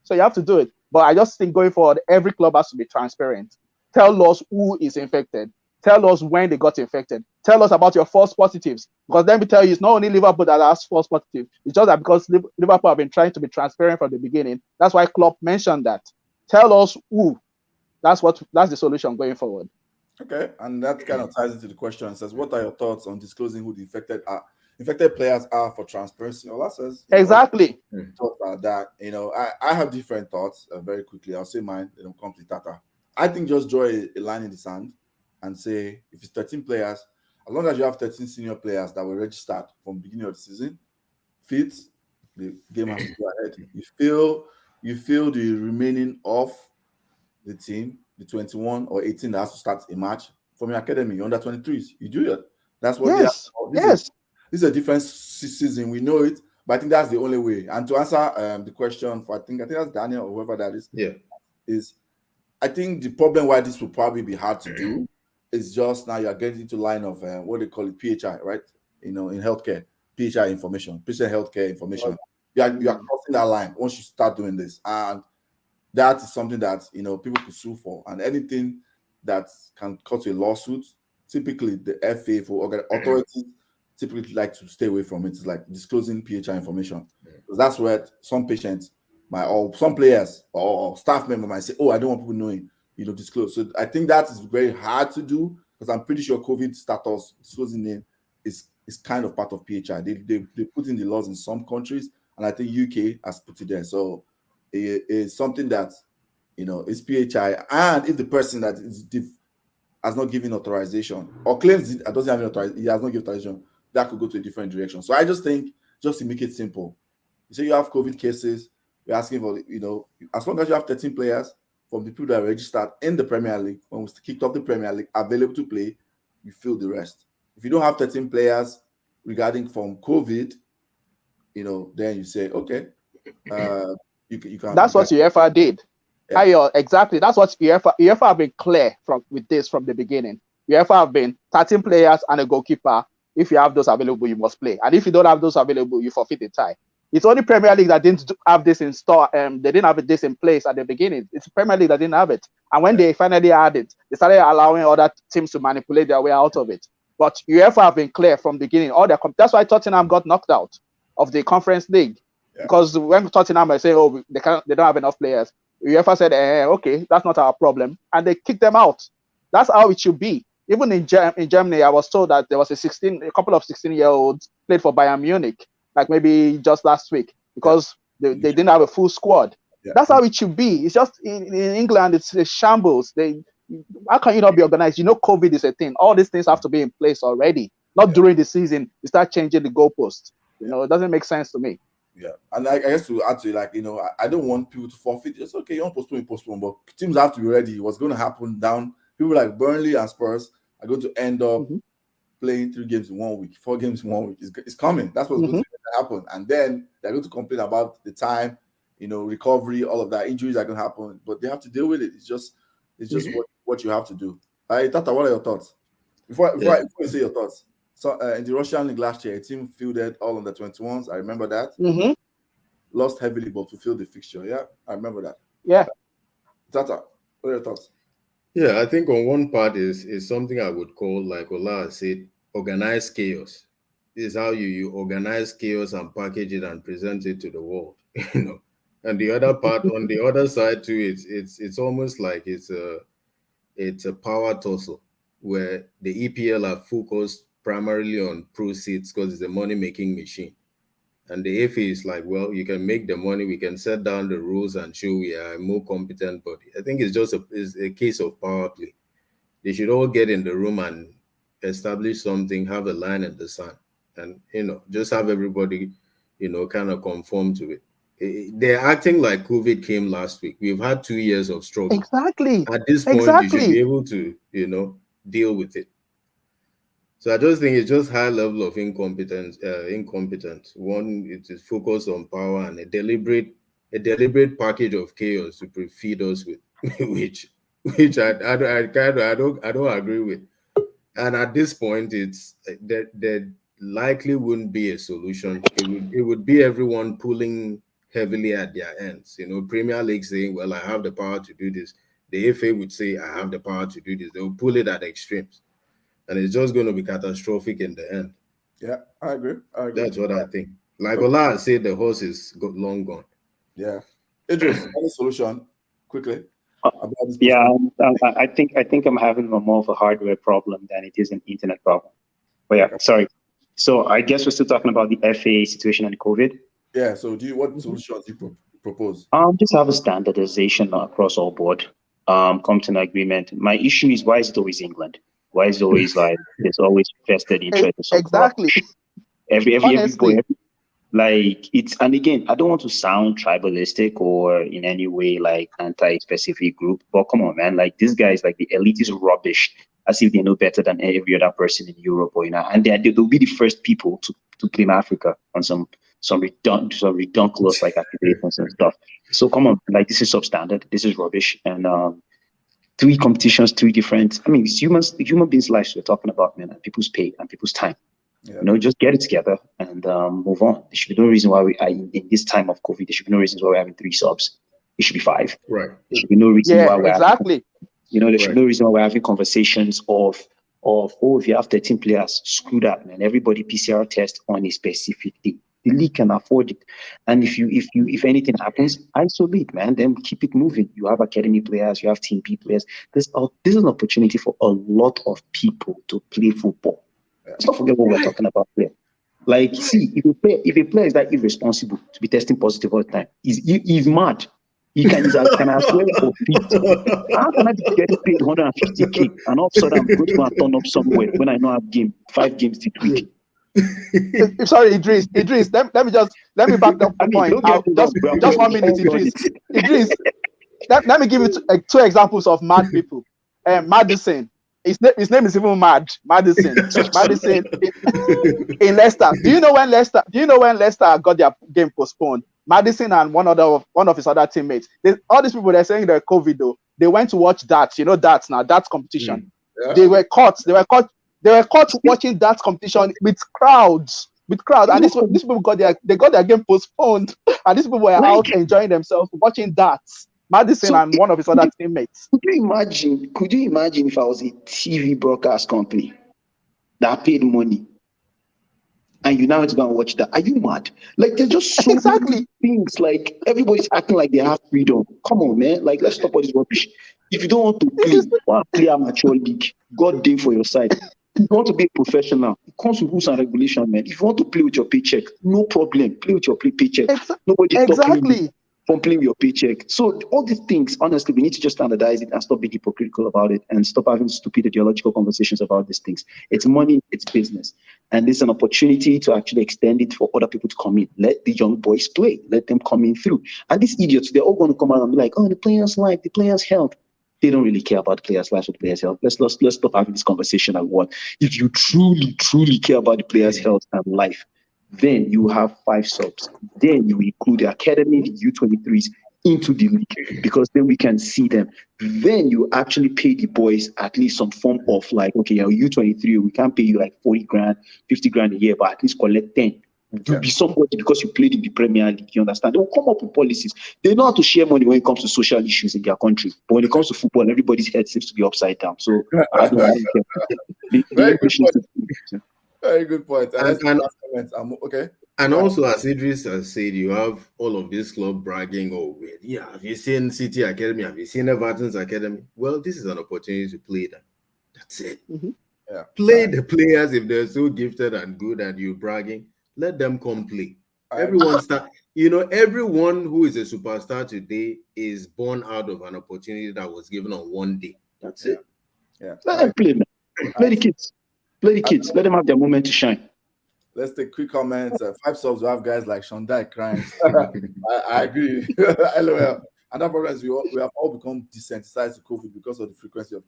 So you have to do it. But I just think going forward, every club has to be transparent. Tell us who is infected. Tell us when they got infected. Tell us about your false positives. Because let me tell you, it's not only Liverpool that has false positives. It's just that because Liverpool have been trying to be transparent from the beginning. That's why Klopp mentioned that. Tell us who. That's the solution going forward. Okay, and that kind of ties into the question and says, what are your thoughts on disclosing who the infected players are for transparency? Ola says exactly. Thoughts about that. I have different thoughts. Very quickly, I'll say mine. Then I'll come to Tata. I think just draw a line in the sand and say if it's 13 players, as long as you have 13 senior players that were registered from the beginning of the season, fit, the game has to go ahead. You feel the remaining of the team, the 21 or 18 that has to start a match from your academy, under 23s. You do it. That's what Yes. This is a different season. We know it. But I think that's the only way. And to answer the question for I think that's Daniel or whoever that is. Yeah. Is I think the problem why this will probably be hard to do is just now you're getting into line of what they call it PHI, right? In healthcare, PHI information, patient healthcare information. You are crossing that line once you start doing this, and that is something that people could sue for, and anything that can cause a lawsuit. Typically, the FA for authorities typically like to stay away from it. It's like disclosing PHI information, because that's where some patients or some players or staff member might say, "Oh, I don't want people knowing." Disclose. So I think that is very hard to do, because I'm pretty sure COVID status disclosing name is kind of part of PHI. They put in the laws in some countries, and I think UK has put it there. So it's something that is PHI, and if the person that has not given authorization or claims it doesn't have authorization, he has not given authorization, that could go to a different direction. So I just think, just to make it simple, you say you have COVID cases, you're asking for as long as you have 13 players from the people that are registered in the Premier League, when we kicked off the Premier League, available to play, you fill the rest. If you don't have 13 players regarding from COVID, then you say, okay, you can. That's what UEFA did. Yeah. Exactly. That's what UEFA have been clear with this from the beginning. UEFA have been 13 players and a goalkeeper. If you have those available, you must play. And if you don't have those available, you forfeit the tie. It's only Premier League that didn't have this in store. They didn't have this in place at the beginning. It's Premier League that didn't have it. And when they finally had it, they started allowing other teams to manipulate their way out of it. But UEFA have been clear from the beginning. That's why Tottenham got knocked out of the Conference League. Yeah. Because when Tottenham are saying, "Oh, they don't have enough players," UEFA said, "Okay, that's not our problem," and they kicked them out. That's how it should be. Even in Germany, I was told that there was a couple of 16-year-olds played for Bayern Munich, like maybe just last week, because they didn't have a full squad. Yeah. That's how it should be. It's just in England, it's a shambles. How can you not be organized? COVID is a thing. All these things have to be in place already. Not during the season, you start changing the goalposts. It doesn't make sense to me. Yeah, and I guess to add to it, I don't want people to forfeit. It's okay, you don't postpone, but teams have to be ready. What's going to happen down? People like Burnley and Spurs are going to end up playing 3 games in 1 week, 4 games in 1 week. It's coming. That's what's going to happen. And then they're going to complain about the time, recovery, all of that. Injuries are going to happen, but they have to deal with it. It's just what you have to do. Tata, what are your thoughts? Before you say your thoughts. So in the Russian League last year, a team fielded all under 21s. I remember that. Lost heavily, but fulfilled the fixture. Yeah, I remember that. Yeah. Tata, what are your thoughts? Yeah, I think on one part is something I would call, like Ola said, organized chaos. This is how you organize chaos and package it and present it to the world. And the other part, on the other side too, it's almost like it's a power tussle where the EPL are focused primarily on proceeds because it's a money-making machine. And the FA is like, well, you can make the money, we can set down the rules and show we are a more competent body. I think it's just a case of power play. They should all get in the room and establish something, have a line in the sand, and, just have everybody, kind of conform to it. They're acting like COVID came last week. We've had 2 years of struggle. Exactly. At this point, you should be able to, deal with it. So I just think it's just high level of incompetence. One, it is focused on power and a deliberate package of chaos to feed us with, which I don't agree with. And at this point, it's there likely wouldn't be a solution. It would be everyone pulling heavily at their ends. Premier League saying, "Well, I have the power to do this." The FA would say, "I have the power to do this." They'll pull it at extremes. And it's just going to be catastrophic in the end. Yeah, I agree. That's what I think. Like Ola said, the horse is long gone. Yeah. Idris, any solution quickly? Yeah, I think I'm having more of a hardware problem than it is an internet problem. But yeah, sorry. So I guess we're still talking about the FA situation and COVID. Yeah. So what solutions do you propose? Just have a standardization across all board. Come to an agreement. My issue is, why is it always England? Why is it always like there's always vested interest? Exactly. Every like it's, and again, I don't want to sound tribalistic or in any way like anti-specific group, but come on, man, like these guys, like the elite is rubbish, as if they know better than every other person in Europe or and they'll be the first people to blame Africa on some some ridiculous like activations and stuff. So come on, like this is substandard. This is rubbish. And 3 competitions, 3 different. I mean, it's human beings' lives we're talking about, man, and people's pay and people's time. Yeah. Just get it together and move on. There should be no reason why we are in this time of COVID. There should be no reasons why we're having 3 subs. It should be 5. Right. There should be no reason why we're exactly. There should be no reason why we're having conversations of if you have 13 players, screw that, man. Everybody PCR test on a specific day. The league can afford it. And if anything happens, isolate, man. Then keep it moving. You have academy players, you have team B players. This is an opportunity for a lot of people to play football. Let's not forget what we're talking about here. Like, see, if a player is that irresponsible to be testing positive all the time, he's mad. He can swear for 50. How can I get paid 150k and all of a sudden I'm going to go and turn up somewhere when I know I have 5 games this week? Sorry, Idris. Let me back up the point. Just 1 minute, Idris. Let me give you 2 examples of mad people. Madison. His name is even mad. Madison in Leicester. Do you know when Leicester got their game postponed? Madison and one of his other teammates. All these people, they're saying they're COVID though. They went to watch darts. You know darts now. Darts competition. Yeah. They were caught watching darts competition with crowds. And these people got their game postponed. And these people were out enjoying themselves watching darts. Madison and one of his other teammates. Could you imagine if I was a TV broadcast company that paid money and you now have to go and watch that? Are you mad? Like, there's just so many things. Like, everybody's acting like they have freedom. Come on, man. Like, let's stop all this rubbish. If you don't want to play amateur league, God damn for your side. If you want to be a professional, it comes with rules and regulation, man. If you want to play with your paycheck, no problem. Play with your paycheck. Nobody's stopping you from playing your paycheck. So all these things, honestly, we need to just standardize it and stop being hypocritical about it and stop having stupid ideological conversations about these things. It's money, it's business. And this is an opportunity to actually extend it for other people to come in. Let the young boys play. Let them come in through. And these idiots, they're all going to come out and be like, oh, the players' life, the players' health. They don't really care about the players' lives or the players' health. Let's stop having this conversation at one. If you truly, truly care about the players' health and life, then you have 5 subs. Then you include the academy, the U23s into the league because then we can see them. Then you actually pay the boys at least some form of like, okay, your U23, we can't pay you like 40 grand, 50 grand a year, but at least collect 10. To be somebody because you played in the Premier League, you understand? They will come up with policies. They know how to share money when it comes to social issues in their country. But when it comes to football, everybody's head seems to be upside down. So I don't care. Very good point. Okay. And also, as Idris has said, you have all of this club bragging, have you seen City Academy? Have you seen Everton's Academy? Well, this is an opportunity to play them. That's it. Mm-hmm. Yeah. Play the players if they're so gifted and good and you're bragging. Let them come play. Everyone who is a superstar today is born out of an opportunity that was given on one day. That's it. Yeah. Let them play, man. Play the kids. Let them have their moment to shine. Let's take quick comments. 5 subs, we have guys like Shondai crying. I agree. LOL. And that problem is we have all become desensitized to COVID because of the frequency of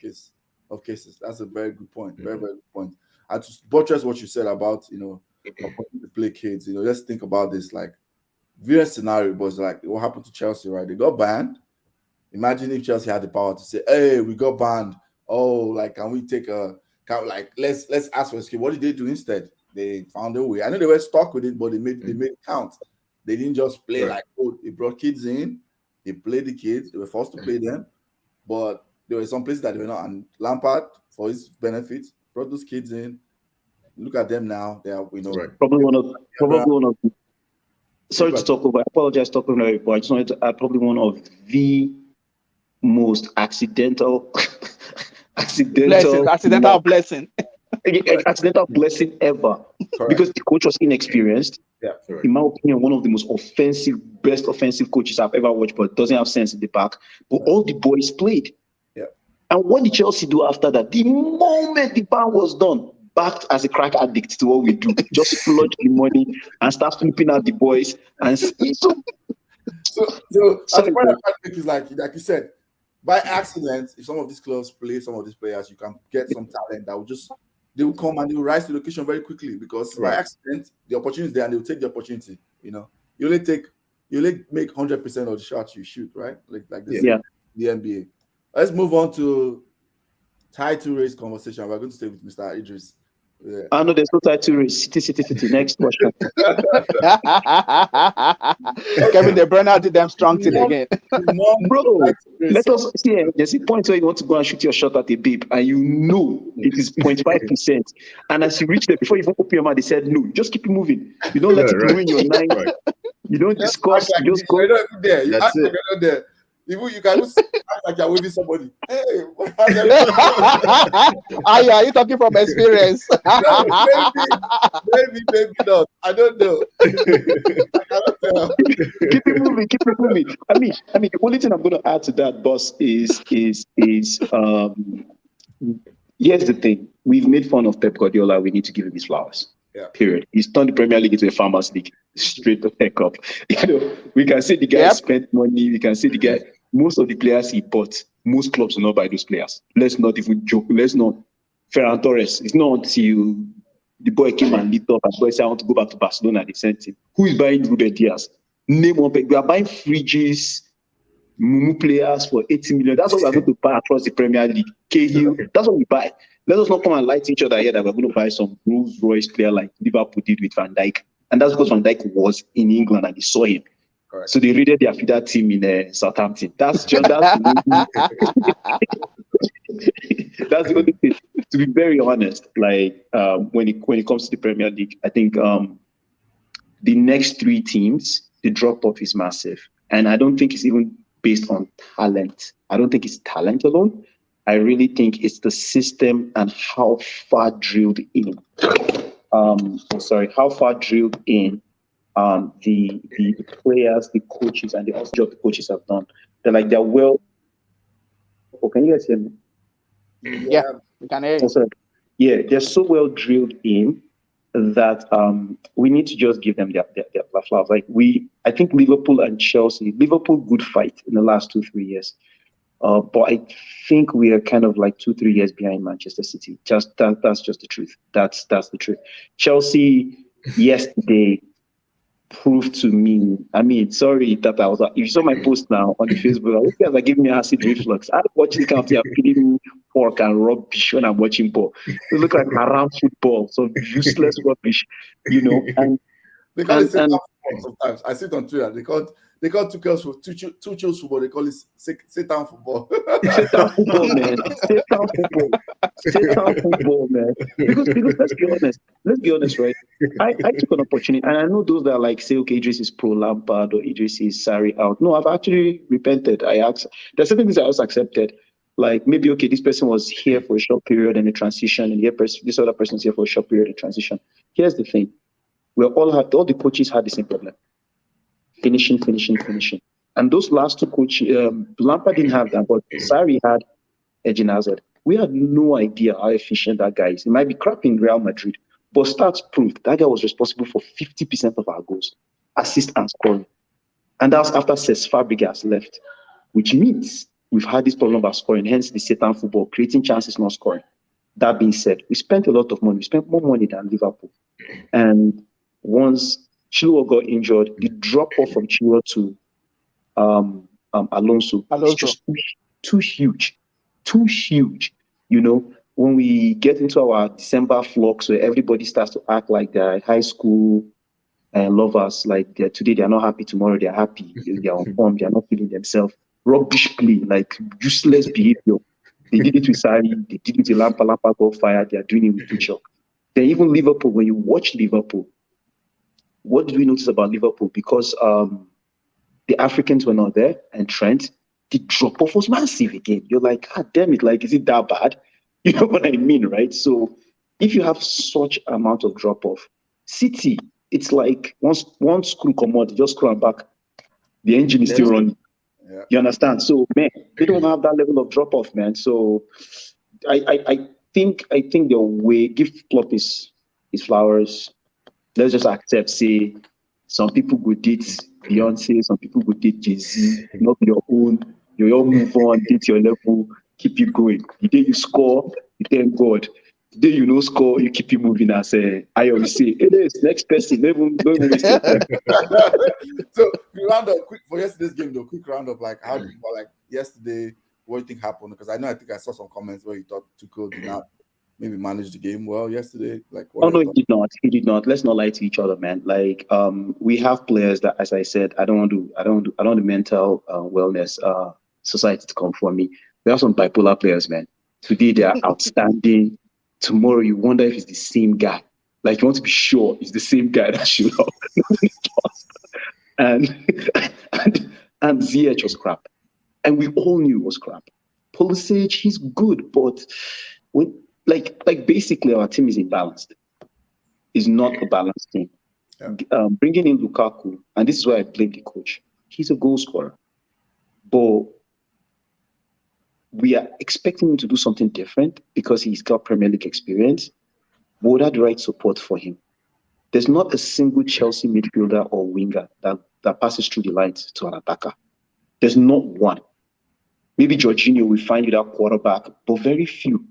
cases. That's a very good point. Very, very good point. And to buttress what you said about, to play kids, let's think about this. Like, various scenario was like what happened to Chelsea, right? They got banned. Imagine if Chelsea had the power to say, hey, we got banned. Oh, like, can we take let's ask for a scheme. What did they do instead? They found a way. I know they were stuck with it, but they made it count. They didn't just play they brought kids in, they played the kids, they were forced to play them, but there were some places that they were not. And Lampard, for his benefit, brought those kids in. Look at them now. They are, probably one of. Sorry to talk over. I apologize to talk over, but I just wanted to add probably one of the most accidental blessing ever. Correct. Because the coach was inexperienced. Yeah, in my opinion, one of the most best offensive coaches I've ever watched, but doesn't have sense in the back. But all the boys played. Yeah. And what did Chelsea do after that? The moment the ban was done, backed as a crack addict to what we do, just flood the money and start flipping out the boys. And so the point I think is like you said, by accident, if some of these clubs play some of these players, you can get some talent that will just they will come and they will rise to the occasion very quickly because by Right. accident the opportunity is there and they will take the opportunity. You know, you only make 100% of the shots you shoot, right? Like they say in the NBA. Let's move on to title race conversation. We're going to stay with Mr. Idris. Yeah. I know there's no title race. City. Next question. Kevin De Bruyne did them strong thing again. Bro, let us see. There's a point where you want to go and shoot your shot at a babe, and you know it is 0.5%. And as you reach there, before you even open your mouth, they said no. Just keep it moving. You don't let it ruin your night. Right. You don't discuss. Like You just go. you're not even there. You That's act like it. you're not there. Even you can just act like you're waving somebody. Hey, what Are you talking from experience? maybe not. I don't know. I cannot tell. Keep it moving. I mean, the only thing I'm going to add to that, boss, is here's the thing. We've made fun of Pep Guardiola. We need to give him his flowers. Yeah. Period. He's turned the Premier League into a farmers' league. Straight to heck up. You know, we can say the guy spent money. We can say the guy. Most of the players he bought, most clubs will not buy those players. Let's not even joke. Let's not. Ferran Torres. It's not until the boy came and lit up and boy said, I want to go back to Barcelona. They sent him. Who is buying Ruben Diaz? Name one. We are buying fridges, Mumu players for 80 million. That's what we are going to buy across the Premier League. Cahill. That's what we buy. Let us not come and lie to each other here that we're going to buy some Rolls Royce player like Liverpool did with Van Dijk. And that's because Van Dijk was in England and they saw him. Correct. So they raided their feeder team in Southampton. That's the only thing. To be very honest, like when it comes to the Premier League, I think the next three teams, the drop-off is massive. And I don't think it's even based on talent. I don't think it's talent alone. I really think it's the system and how far drilled in. How far drilled in the players, the coaches, and the job the coaches have done. They're well. Oh, can you guys hear me? Yeah, we can hear you. Yeah, they're so well drilled in that we need to just give them their flowers. I think Liverpool and Chelsea, Liverpool good fight in the last 2-3 years. But I think we are kind of like 2-3 years behind Manchester City. That's just the truth. That's the truth. Chelsea yesterday proved to me. I mean, sorry that I was. If you saw my post now on the Facebook, those guys are giving me acid reflux. I watch the county. I'm feeding me pork and rubbish when I'm watching ball. It looks like haram football, so useless rubbish, you know. And they call it Satan football sometimes. I see it on Twitter. They call Tuchel's football. They call it Satan football. Satan football, man. Satan football, man. Because let's be honest, right? I took an opportunity, and I know those that like say, okay, Idris is pro Lampard or Idris is Sarri out. No, I've actually repented. There's certain things I also accepted. Like maybe, okay, this person was here for a short period and a transition, and this other person's here for a short period and transition. Here's the thing. All the coaches had the same problem. Finishing. And those last two coaches, Lampard didn't have that, but Sarri had Eden Hazard. We had no idea how efficient that guy is. He might be crap in Real Madrid, but stats proved that guy was responsible for 50% of our goals, assists and scoring. And that's after Cesc Fabregas left, which means we've had this problem about scoring, hence the Satan football, creating chances, not scoring. That being said, we spent a lot of money. We spent more money than Liverpool. And once Chilwell got injured, the drop-off from Chilwell to Alonso is just too huge. You know, when we get into our December flux where everybody starts to act like they're high school lovers, like today they're not happy, tomorrow they're happy, they're on form, they're not feeling themselves. Rubbish play, like useless behavior. They did it with Sarri, they did it with Lampard got fired, they're doing it with Tuchel. Then even Liverpool, when you watch Liverpool, what did we notice about Liverpool? Because the Africans were not there and Trent, the drop-off was massive again. You're like, God damn it, like, is it that bad? You know what I mean, right? So if you have such amount of drop-off, City, it's like one screw come out, just screw and back, the engine is still running. Yeah. You understand? So, man, they don't have that level of drop-off, man. So I think the way, give Klopp his flowers. Let's just accept, say, some people go date Beyonce, some people go date Jay-Z, not your own. You all move on, date your level, keep you going. The day you score, you thank God. Today, you know, score, you keep it moving and say, I always say, it is next person, don't even waste your time. So, we round up quick for yesterday's game, though. Quick roundup, like how like yesterday, what do you think happened? Because I think I saw some comments where you thought Tuchel did not maybe manage the game well yesterday. Like, what Oh no, he did not. He did not. Let's not lie to each other, man. Like, we have players that, as I said, I don't want the mental wellness society to come for me. We have some bipolar players, man. Today they are outstanding. Tomorrow you wonder if it's the same guy. Like, you want to be sure it's the same guy that showed up. and Ziyech was crap, and we all knew it was crap. Pulisic, he's good, but when basically our team is imbalanced. It's not a balanced team. Yeah. Bringing in Lukaku, and this is why I blame the coach. He's a goal scorer, but we are expecting him to do something different because he's got Premier League experience. But without the right support for him, there's not a single Chelsea midfielder or winger that passes through the lines to an attacker. There's not one. Maybe Jorginho will find you that quarterback, but very few.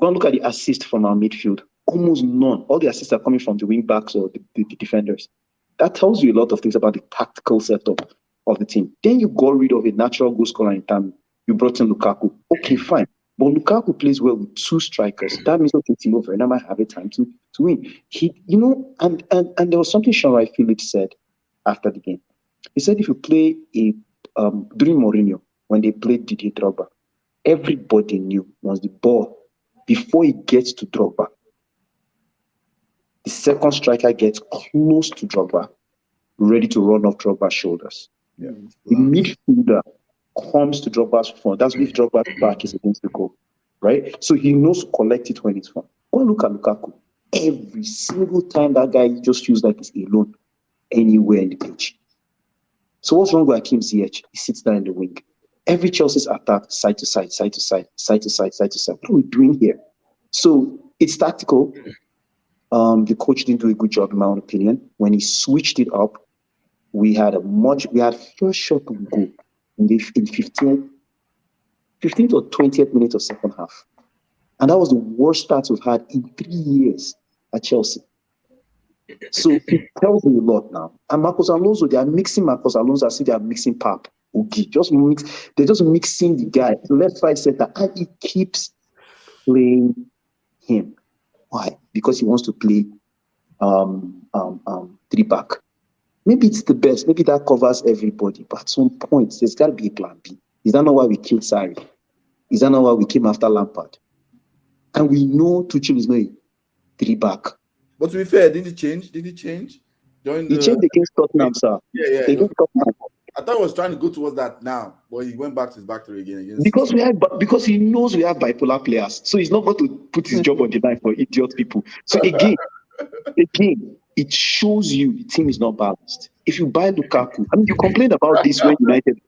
Go and look at the assists from our midfield. Almost none. All the assists are coming from the wing backs or the defenders. That tells you a lot of things about the tactical setup of the team. Then you got rid of a natural goal scorer in time. You brought in Lukaku. Okay, fine. But Lukaku plays well with two strikers. That means okay, Timo Werner might have a time to win. And there was something Sean Phillips said after the game. He said if you play during Mourinho, when they played Didier Drogba, everybody knew once the ball, before it gets to Drogba, the second striker gets close to Drogba, ready to run off Drogba's shoulders. Yeah. The midfielder comes to Drogba's front. That's if Drogba's back is against the goal, right? So he knows to collect it when it's front. Go and look at Lukaku. Every single time that guy just feels like he's alone anywhere in the pitch. So what's wrong with Hakim Ziyech? He sits down in the wing. Every Chelsea's attack, side to side, side to side, side to side, side to side. What are we doing here? So it's tactical. The coach didn't do a good job, in my own opinion. When he switched it up, we had first shot on goal in 15th or 20th minute of second half. And that was the worst start we've had in 3 years at Chelsea. So it tells me a lot now. And Marcos Alonso, they are mixing Marcos Alonso as if they are mixing Pap. Okay, they're just mixing the guy, left, right, center, and he keeps playing him. Why? Because he wants to play 3-back. Maybe it's the best. Maybe that covers everybody. But at some point, there's got to be a plan B. Is that not why we killed Sarri? Is that not why we came after Lampard? And we know Tuchel is not a 3-back. But to be fair, did he change? He changed against Tottenham, sir. Yeah. Against Tottenham. I thought he was trying to go towards that now, but he went back to his back three again. Because he knows we have bipolar players, so he's not going to put his job on the line for idiot people. So again, it shows you the team is not balanced. If you buy Lukaku, I mean, you complained about this when United.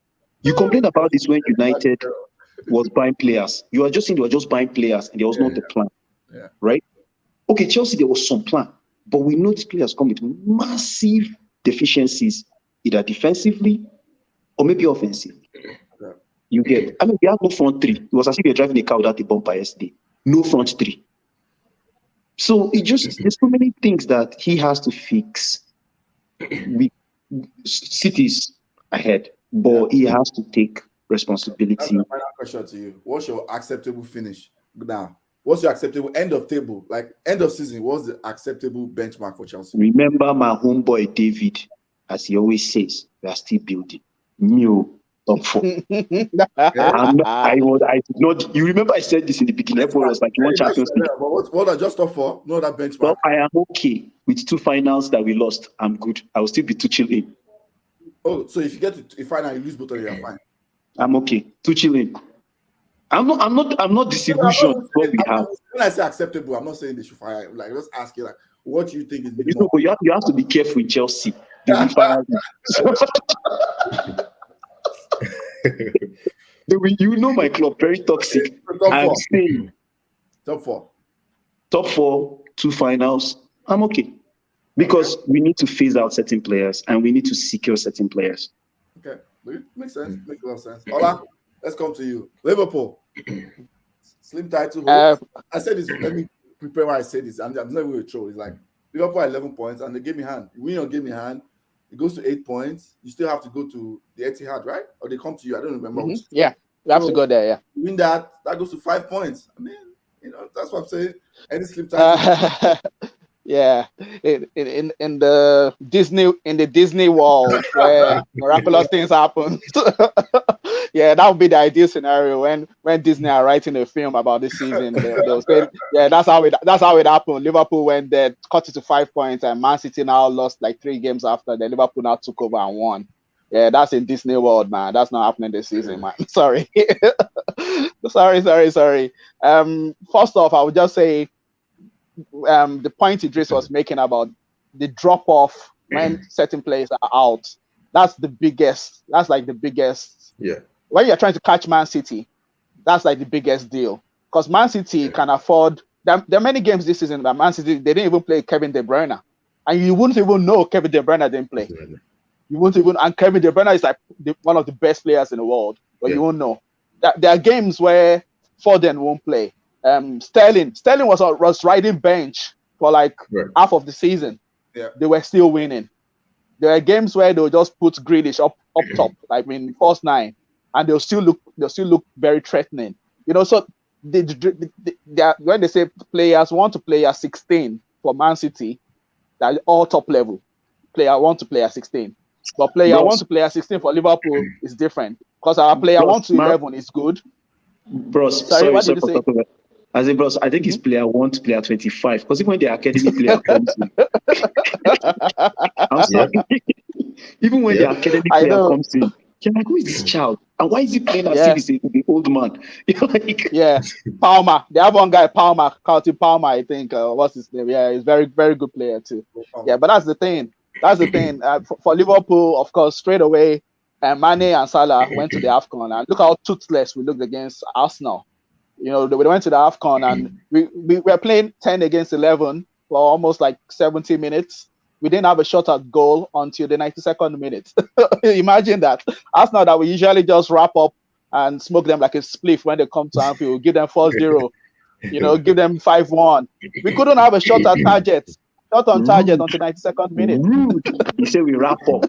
Was buying players. You are just saying they were just buying players, and there was not a plan, right? Okay, Chelsea, there was some plan, but we know these players come with massive deficiencies, either defensively or maybe offensively. Yeah. You get, I mean, we have no front three. It was as if you're driving a car without a bumper yesterday. No front three. So there's so many things that he has to fix. City's ahead, but he has to take responsibility. That's my final question to you. What's your acceptable finish now? What's your acceptable end of table? Like end of season, what's the acceptable benchmark for Chelsea? Remember my homeboy David, as he always says, we are still building. Top 4. You remember I said this in the beginning. Everyone was like, you want Champions League? But what are just top 4? No, that benchmark. Well, I am okay with 2 finals that we lost. I'm good. I will still be Tuchel in. Oh, so if you get to a final, you lose both of you, you're fine. I'm okay. Tuchel in. I'm not disillusioned. When I say acceptable, I'm not saying they should fire. Like, just ask you, like, what do you think is the you have to be careful with Chelsea. They will fire you know my club, very toxic. I'm saying top 4. Top 4, 2 finals. I'm okay. Because we need to phase out certain players and we need to secure certain players. Okay. Makes sense. Makes a lot of sense. Ola, let's come to you. Liverpool. Slim title. I said this. prepare why I say this. I'm not even a troll. It's like Liverpool are 11 points and they gave me hand. You win your game in hand, it goes to 8 points. You still have to go to the Etihad, right? Or they come to you. I don't remember. Mm-hmm. Yeah, you have to go there. Yeah. You win that goes to 5 points. I mean, that's what I'm saying. Any slip time. Yeah, in the Disney world where miraculous things happen. Yeah, that would be the ideal scenario when Disney are writing a film about this season. They'll say, yeah, that's how it happened. Liverpool went there, cut it to 5 points, and Man City now lost like 3 games after. Then Liverpool now took over and won. Yeah, that's in Disney world, man. That's not happening this season, man. Sorry. Sorry. First off, I would just say the point Idris was making about the drop off when certain players are out. That's like the biggest. Yeah. When you're trying to catch Man City, that's like the biggest deal. Because Man City can afford. There are many games this season that Man City, they didn't even play Kevin De Bruyne. And you wouldn't even know Kevin De Bruyne didn't play. You won't even, and Kevin De Bruyne is like one of the best players in the world, but you won't know. There are games where Foden won't play. Sterling was riding bench for like half of the season. Yeah. They were still winning. There are games where they'll just put Grealish up top, like in first 9, and they'll still look very threatening. So when they say players want to play at 16 for Man City, that all top level player want to play at 16. But player want to play at 16 for Liverpool is different because our player 1 to 11 is good. Bros, sorry, what did you say? As in, bros, I think it's player 1 to player 25 because even when the academy player comes in, I'm sorry. Even when the academy player comes in, you're like, who is this child? And why is he playing as if he's the old man? Palmer. They have one guy, Palmer, Carlton Palmer, I think. What's his name? Yeah, he's very, very good player too. Yeah, but that's the thing. For Liverpool, of course, straight away, Mane and Salah went to the AFCON, and look how toothless we looked against Arsenal. We went to the AFCON, and we were playing 10 against 11 for almost like 70 minutes. We didn't have a shot at goal until the 92nd minute. Imagine that. Arsenal that we usually just wrap up and smoke them like a spliff when they come to Anfield, give them 4-0, give them 5-1. We couldn't have a shot at target. Not on target until 92nd minute. You say we wrap up.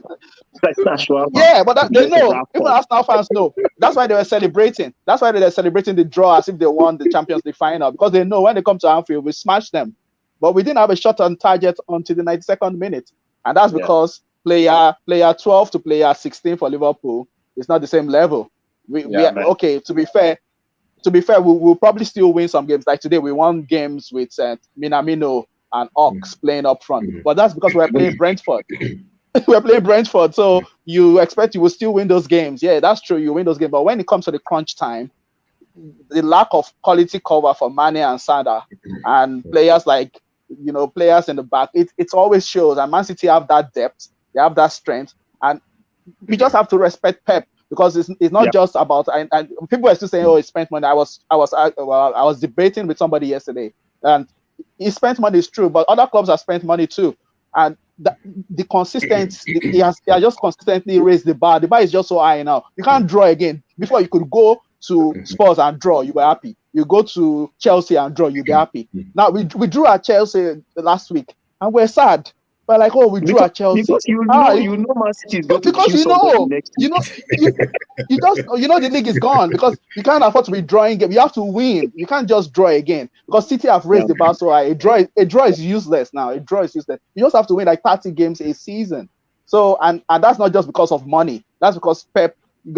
Yeah, but they know. Even Arsenal fans know. That's why they were celebrating. That's why they were celebrating the draw as if they won the Champions League final, because they know when they come to Anfield, we smash them. But we didn't have a shot on target until the 92nd minute. And that's because player 12 to player 16 for Liverpool is not the same level. Okay, to be fair, we'll probably still win some games. Like today, we won games with Minamino and Ox playing up front. But that's because we're playing Brentford. We're playing Brentford, so you expect you will still win those games. Yeah, that's true. You win those games. But when it comes to the crunch time, the lack of quality cover for Mane and Salah and players like, players in the back, it always shows. And Man City have that depth. They have that strength. And we just have to respect Pep, because it's not just about, and people are still saying, he spent money. I was debating with somebody yesterday, and he spent money, is true, but other clubs have spent money too. And the consistency, he has just consistently raised the bar. The bar is just so high now. You can't draw again. Before you could go to Spurs and draw, you were happy. You go to Chelsea and draw, you'll be happy. Now we drew at Chelsea last week and we're sad. But like, we drew at Chelsea. Because Man City is going to choose somebody next week. The league is gone, because you can't afford to be drawing game. You have to win. You can't just draw again, because City have raised the bar so high. A draw is useless now. A draw is useless. You just have to win like 30 games a season. So and that's not just because of money. That's because Pep,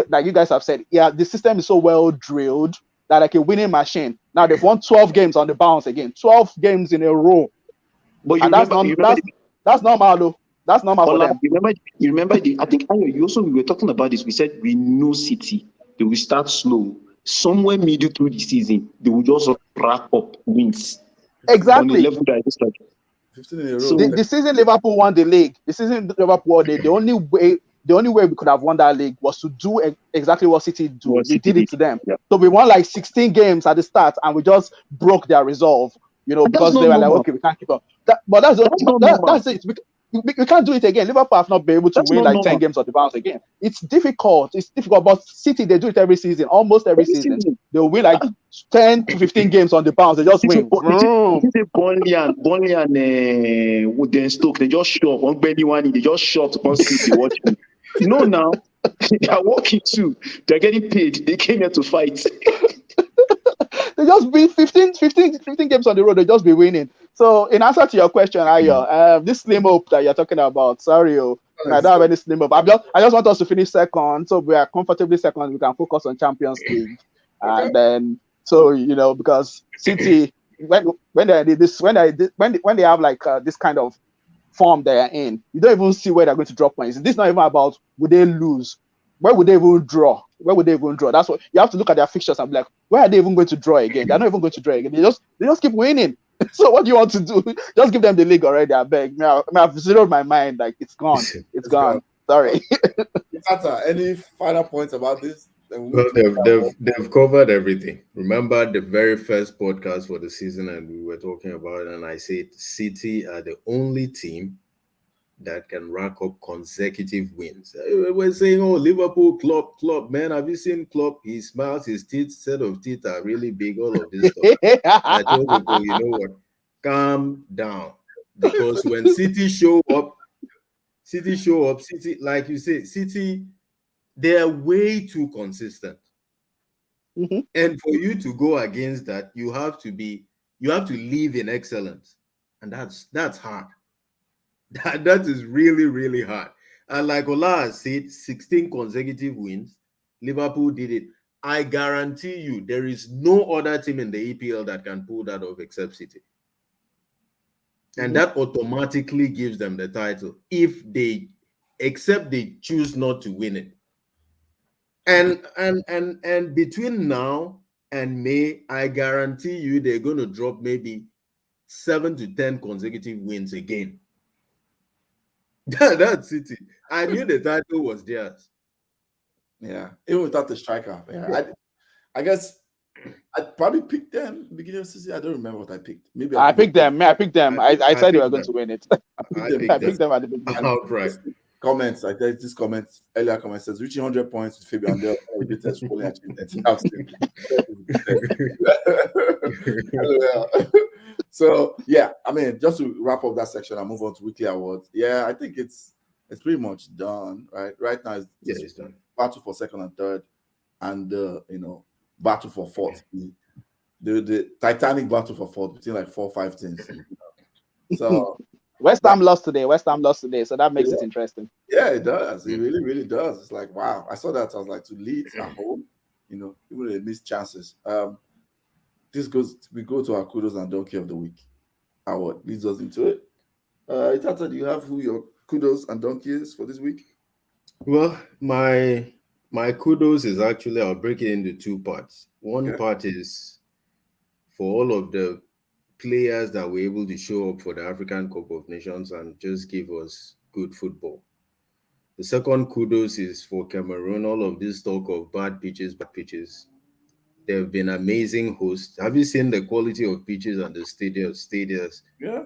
like you guys have said, the system is so well drilled that like a winning machine. Now they've won 12 games on the bounce again, 12 games in a row. But that's normal, though. That's normal for them. You remember I think we were talking about this. We said we know City. They will start slow. Somewhere middle through the season, they will just rack up wins. Exactly. On the level that is like 15 in a row. So the season Liverpool won the league. The only way we could have won that league was to do exactly what City do. We did it to them. Yeah. So we won like 16 games at the start, and we just broke their resolve. Because they were like, okay, we can't keep up. But that's it. We can't do it again. Liverpool have not been able to win like 10 games on the bounce again. It's difficult. But City, they do it every season, almost every season. they'll win like 10 to 15 games on the bounce. They just win. Burnley and Wood Stoke, they just show up. On anyone, they just show up to come see the watch. No, now they are working too. They're getting paid. They came here to fight. They just win 15 games on the road. They just be winning. So, in answer to your question, Ayo, this slim hope that you're talking about, sorry, I don't have any slim hope. I just want us to finish second, so we are comfortably second. We can focus on Champions League, and then because City, when they have like this kind of form they are in, you don't even see where they're going to drop points. This is not even about would they lose. Where would they even draw? That's what you have to look at their fixtures and be like, where are they even going to draw again? They're not even going to draw again. They just keep winning. So what do you want to do? Just give them the league already. I beg. I've zeroed my mind. Like it's gone. It's gone. Sorry. Any final points about this? Well, they've covered everything. Remember the very first podcast for the season, and we were talking about it, and I said City are the only team that can rack up consecutive wins. We're saying, oh, Liverpool, Klopp, man, have you seen Klopp? He smiles, his set of teeth are really big, all of this stuff. I told people, you know what? Calm down. Because when City show up, like you say, City, they're way too consistent. Mm-hmm. And for you to go against that, you have to live in excellence. And that's hard. That is really, really hard. And like Ola said, 16 consecutive wins. Liverpool did it. I guarantee you there is no other team in the EPL that can pull that off except City. And that automatically gives them the title except they choose not to win it. And between now and May, I guarantee you they're going to drop maybe 7 to 10 consecutive wins again. That's City. I knew the title was theirs. Yeah, even without the striker. Yeah. I guess I probably picked them beginning of the season. I don't remember what I picked. Maybe I picked them. I said they were going to win it. I picked them at the beginning. Outright. Comments. I did this earlier comment says reaching 100 points with Fabian Del. So yeah, I mean, just to wrap up that section and move on to weekly awards. Yeah, I think it's pretty much done, right? Right now, it's done. Battle for second and third, and battle for fourth. The Titanic battle for fourth between like 4 or 5 teams. So West Ham lost today, so that makes it interesting. Yeah, it does. It really, really does. It's like, wow. I saw that. I was like, to lead at home, even though they missed chances. We go to our Kudos and Donkey of the Week award. Leads us into it. Itata, do you have who your Kudos and Donkey is for this week? Well, my kudos is actually, I'll break it into 2 parts. One part is for all of the players that were able to show up for the African Cup of Nations and just give us good football. The second kudos is for Cameroon. All of this talk of bad pitches. They've been amazing hosts. Have you seen the quality of pitches and the stadiums? Yeah.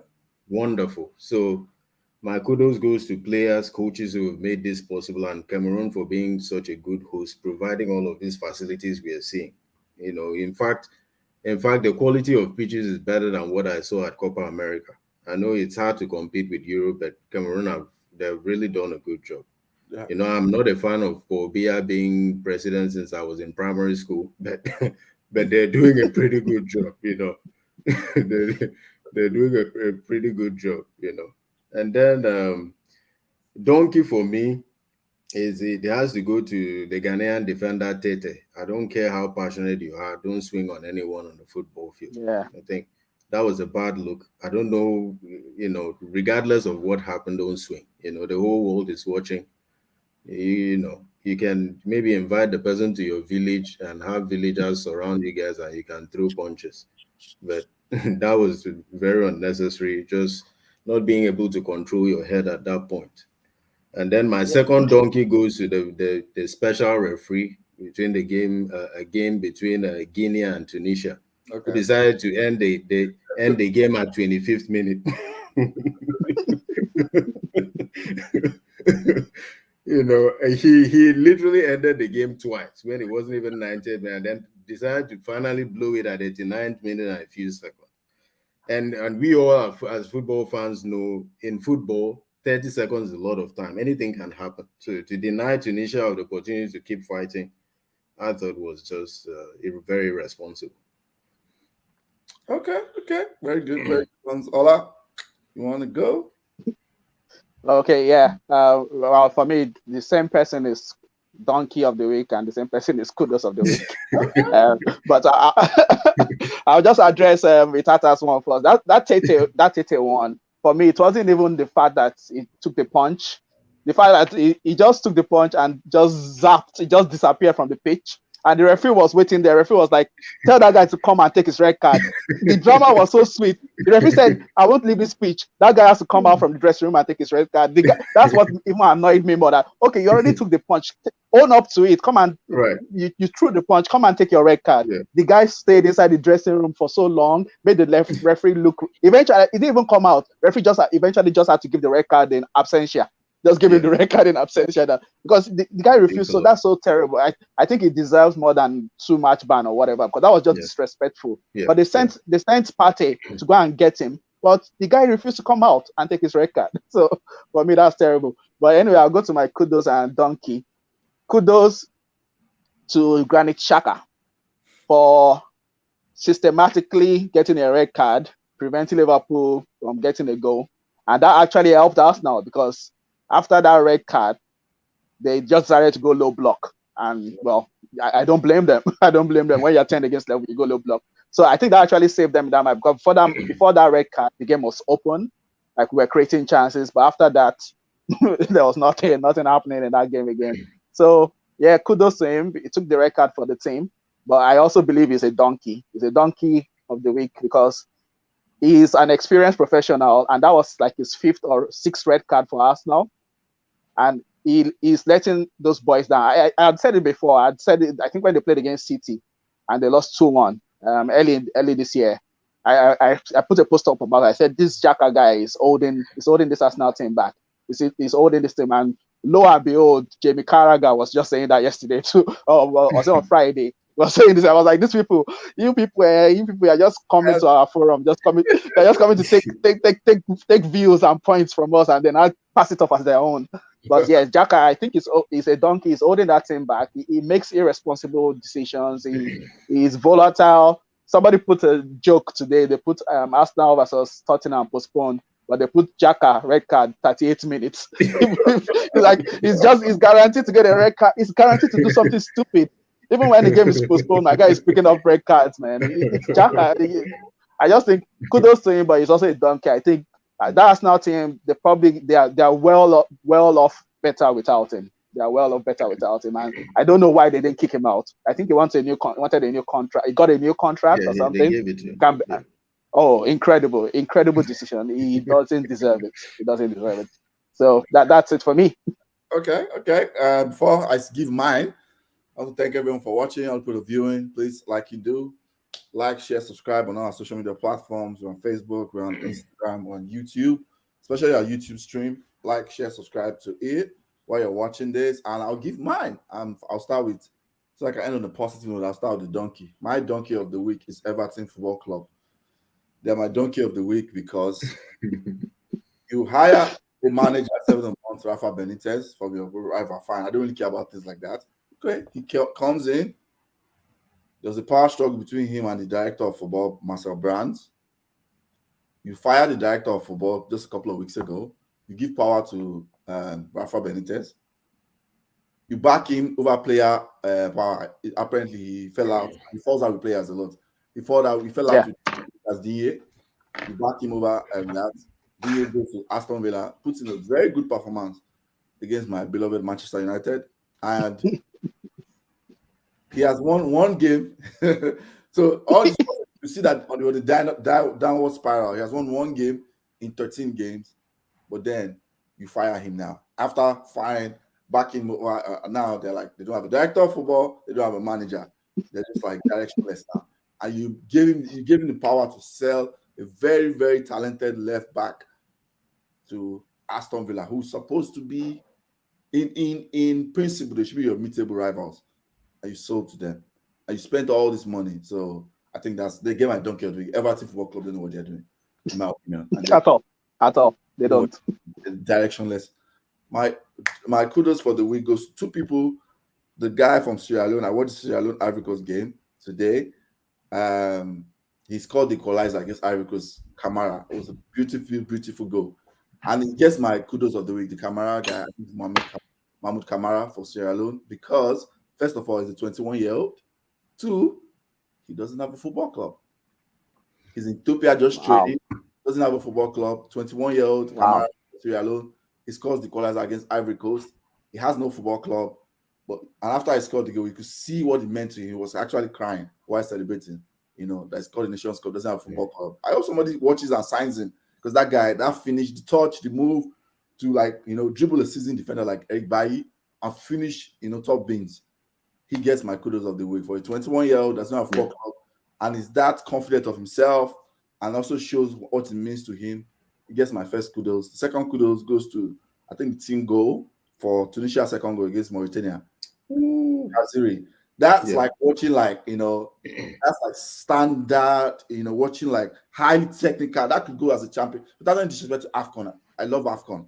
Wonderful. So my kudos goes to players, coaches who have made this possible, and Cameroon for being such a good host, providing all of these facilities we are seeing. In fact, the quality of pitches is better than what I saw at Copa America. I know it's hard to compete with Europe, but Cameroon they've really done a good job. Yeah. I'm not a fan of Paul Biya being president since I was in primary school, but they're doing a pretty good job. They're doing a pretty good job. And then Donkey for me it has to go to the Ghanaian defender Tete. I don't care how passionate you are, don't swing on anyone on the football field. Yeah, I think that was a bad look. I don't know, regardless of what happened, don't swing. The whole world is watching. You can maybe invite the person to your village and have villagers surround you guys and you can throw punches. But that was very unnecessary, just not being able to control your head at that point. And then my second donkey goes to the special referee between the game, a game between Guinea and Tunisia. Who decided to end the game at 25th minute. He literally ended the game twice when it wasn't even 90 minutes, and then decided to finally blow it at 89th minute and a few seconds. And we all, as football fans, know in football, 30 seconds is a lot of time. Anything can happen. So to deny Tunisia of the opportunity to keep fighting, I thought was just very irresponsible. Okay. Very good. Very good ones. Ola, you want to go? Okay, yeah. Well, for me, the same person is Donkey of the Week, and the same person is Kudos of the Week. But I'll just address Itata's one first. That Tete one, for me, it wasn't even the fact that he took the punch. The fact that he just took the punch and just zapped, he just disappeared from the pitch. And the referee was waiting there. The referee was like, tell that guy to come and take his red card. The drama was so sweet. The referee said, I won't leave this pitch. That guy has to come out from the dressing room and take his red card. That's what even annoyed me more. That, okay, you already took the punch. Own up to it. Come and you threw the punch. Come and take your red card. Yeah. The guy stayed inside the dressing room for so long, made the referee look. Eventually, it didn't even come out. Referee eventually had to give the red card in absentia. Just give him the red card in absentia because the guy refused. So that's so terrible. I think he deserves more than 2-match ban or whatever, because that was just disrespectful. Yeah. But they sent Partey to go and get him, but the guy refused to come out and take his red card. So for me, that's terrible. But anyway, I'll go to my Kudos and Donkey. Kudos to Granit Xhaka for systematically getting a red card, preventing Liverpool from getting a goal. And that actually helped us now, because after that red card, they just decided to go low block. And, well, I don't blame them. I don't blame them. When you're 10 against 11, you go low block. So I think that actually saved them that much, because before that red card, the game was open. Like, we were creating chances. But after that, there was nothing happening in that game again. So, yeah, kudos to him. He took the red card for the team. But I also believe he's a donkey. He's a donkey of the week, because he's an experienced professional, and that was like his 5th or 6th red card for Arsenal. And he's letting those boys down. I had said it before. I'd said it, I think, when they played against City and they lost 2-1 early this year. I put a post up about it. I said, this Xhaka guy is holding this Arsenal team back. He's holding this team. And lo and behold, Jamie Carragher was just saying that yesterday too, or on Friday. Was saying this. I was like, you people are just coming to our forum, they're just coming to take views and points from us, and then I'll pass it off as their own. But yes, Xhaka, I think he's a donkey. He's holding that team back. He makes irresponsible decisions. He's volatile. Somebody put a joke today. They put Arsenal versus Tottenham postponed, but they put Xhaka red card 38 minutes. Like, he's guaranteed to get a red card. He's guaranteed to do something stupid. Even when the game is postponed, my guy is picking up red cards, man. It's Xhaka. I just think kudos to him, but he's also a donkey. I think that Arsenal team, they are well off better without him. They are well off better without him, and I don't know why they didn't kick him out. I think he wanted a new contract. He got a new contract or something. They gave it to him. Oh, incredible decision. He doesn't deserve it. So that's it for me. Okay. Before I give mine, I want to thank everyone for watching. I'll put a viewing. Please, like you do, like, share, subscribe on all our social media platforms. We're on Facebook, we're on Instagram, we're on YouTube, especially our YouTube stream. Like, share, subscribe to it while you're watching this. And I'll give mine. I'll start with, so I can end on a positive note. I'll start with the donkey. My donkey of the week is Everton Football Club. They're my donkey of the week because you hire a manager 7 months, Rafa Benitez, from your rival. Fine, I don't really care about things like that. Okay, he comes in. There's a power struggle between him and the director of football, Marcel Brands. You fired the director of football just a couple of weeks ago. You give power to Rafa Benitez. You back him over player power. Apparently, he fell out. He falls out with players a lot. He fell out with as DA. You back him over that. DA goes to Aston Villa, puts in a very good performance against my beloved Manchester United. And he has won one game. So all this, you see that on the downward spiral. He has won one game in 13 games, but then you fire him now. After firing, back in now they're like, they don't have a director of football, they don't have a manager. They're just like directionless now. And you give him the power to sell a very, very talented left back to Aston Villa, who's supposed to be in principle, they should be your meetable rivals. And you sold to them. and you spent all this money. So I think that's the game I don't care. Everton Football Club don't know what they're doing, in my opinion. And At all. They don't. Directionless. My kudos for the week goes to two people. The guy from Sierra Leone. I watched Sierra Leone Ivory Coast game today. He scored the equalizer against Ivory Coast. Kamara. It was a beautiful goal. And he gets my kudos of the week. The Kamara guy, I think Mahmoud Kamara for Sierra Leone, because first of all, he's a 21-year-old. Two, he doesn't have a football club. He's in Ethiopia just training. Doesn't have a football club. 21-year-old Kamara for Sierra Leone. He scores the equalizer against Ivory Coast. He has no football club. And after he scored the goal, you could see what it meant to him. He was actually crying while celebrating. That he scored the Nations Cup, doesn't have a football club. I hope somebody watches and signs him, because that guy, that finish, the touch, the move to dribble a seasoned defender like Eric Bailly and finish, top bins. He gets my kudos of the week. For a 21-year-old, doesn't have a football club, and is that confident of himself, and also shows what it means to him. He gets my first kudos. The second kudos goes to, I think, the team goal for Tunisia's second goal against Mauritania. Kaziri. That's like watching, that's like standard, watching like highly technical. That could go as a champion. But that's not disrespect to AFCON. I love AFCON,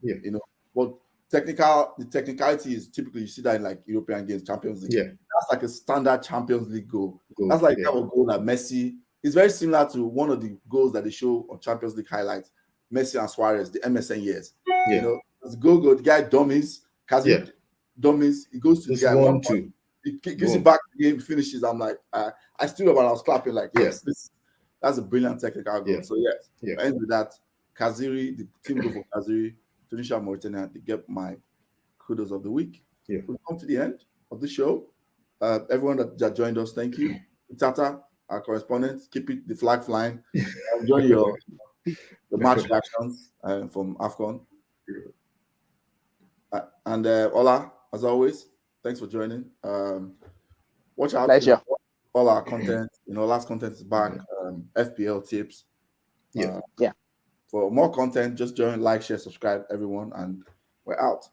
but the technicality is typically, you see that in like European games, Champions League. Yeah. That's like a standard Champions League goal. That's like a goal that Messi, it's very similar to one of the goals that they show on Champions League highlights. Messi and Suarez, the MSN years. The goal, the guy dummies, Kazim dummies, he goes to the guy 1-2. He gives it back to the game, finishes. I'm like, I stood up and I was clapping like, yes, that's a brilliant technical goal. So end with that. Kaziri, the team goal for Kaziri, Tunisia, Mauritania, they get my kudos of the week. We've come to the end of the show. Everyone that joined us, thank you. Tata, our correspondent, keep the flag flying. Enjoy the match reactions from AFCON. And Ola, as always, thanks for joining. Watch out for all our content. Last content is back. FPL tips. For more content, just join, like, share, subscribe, everyone, and we're out.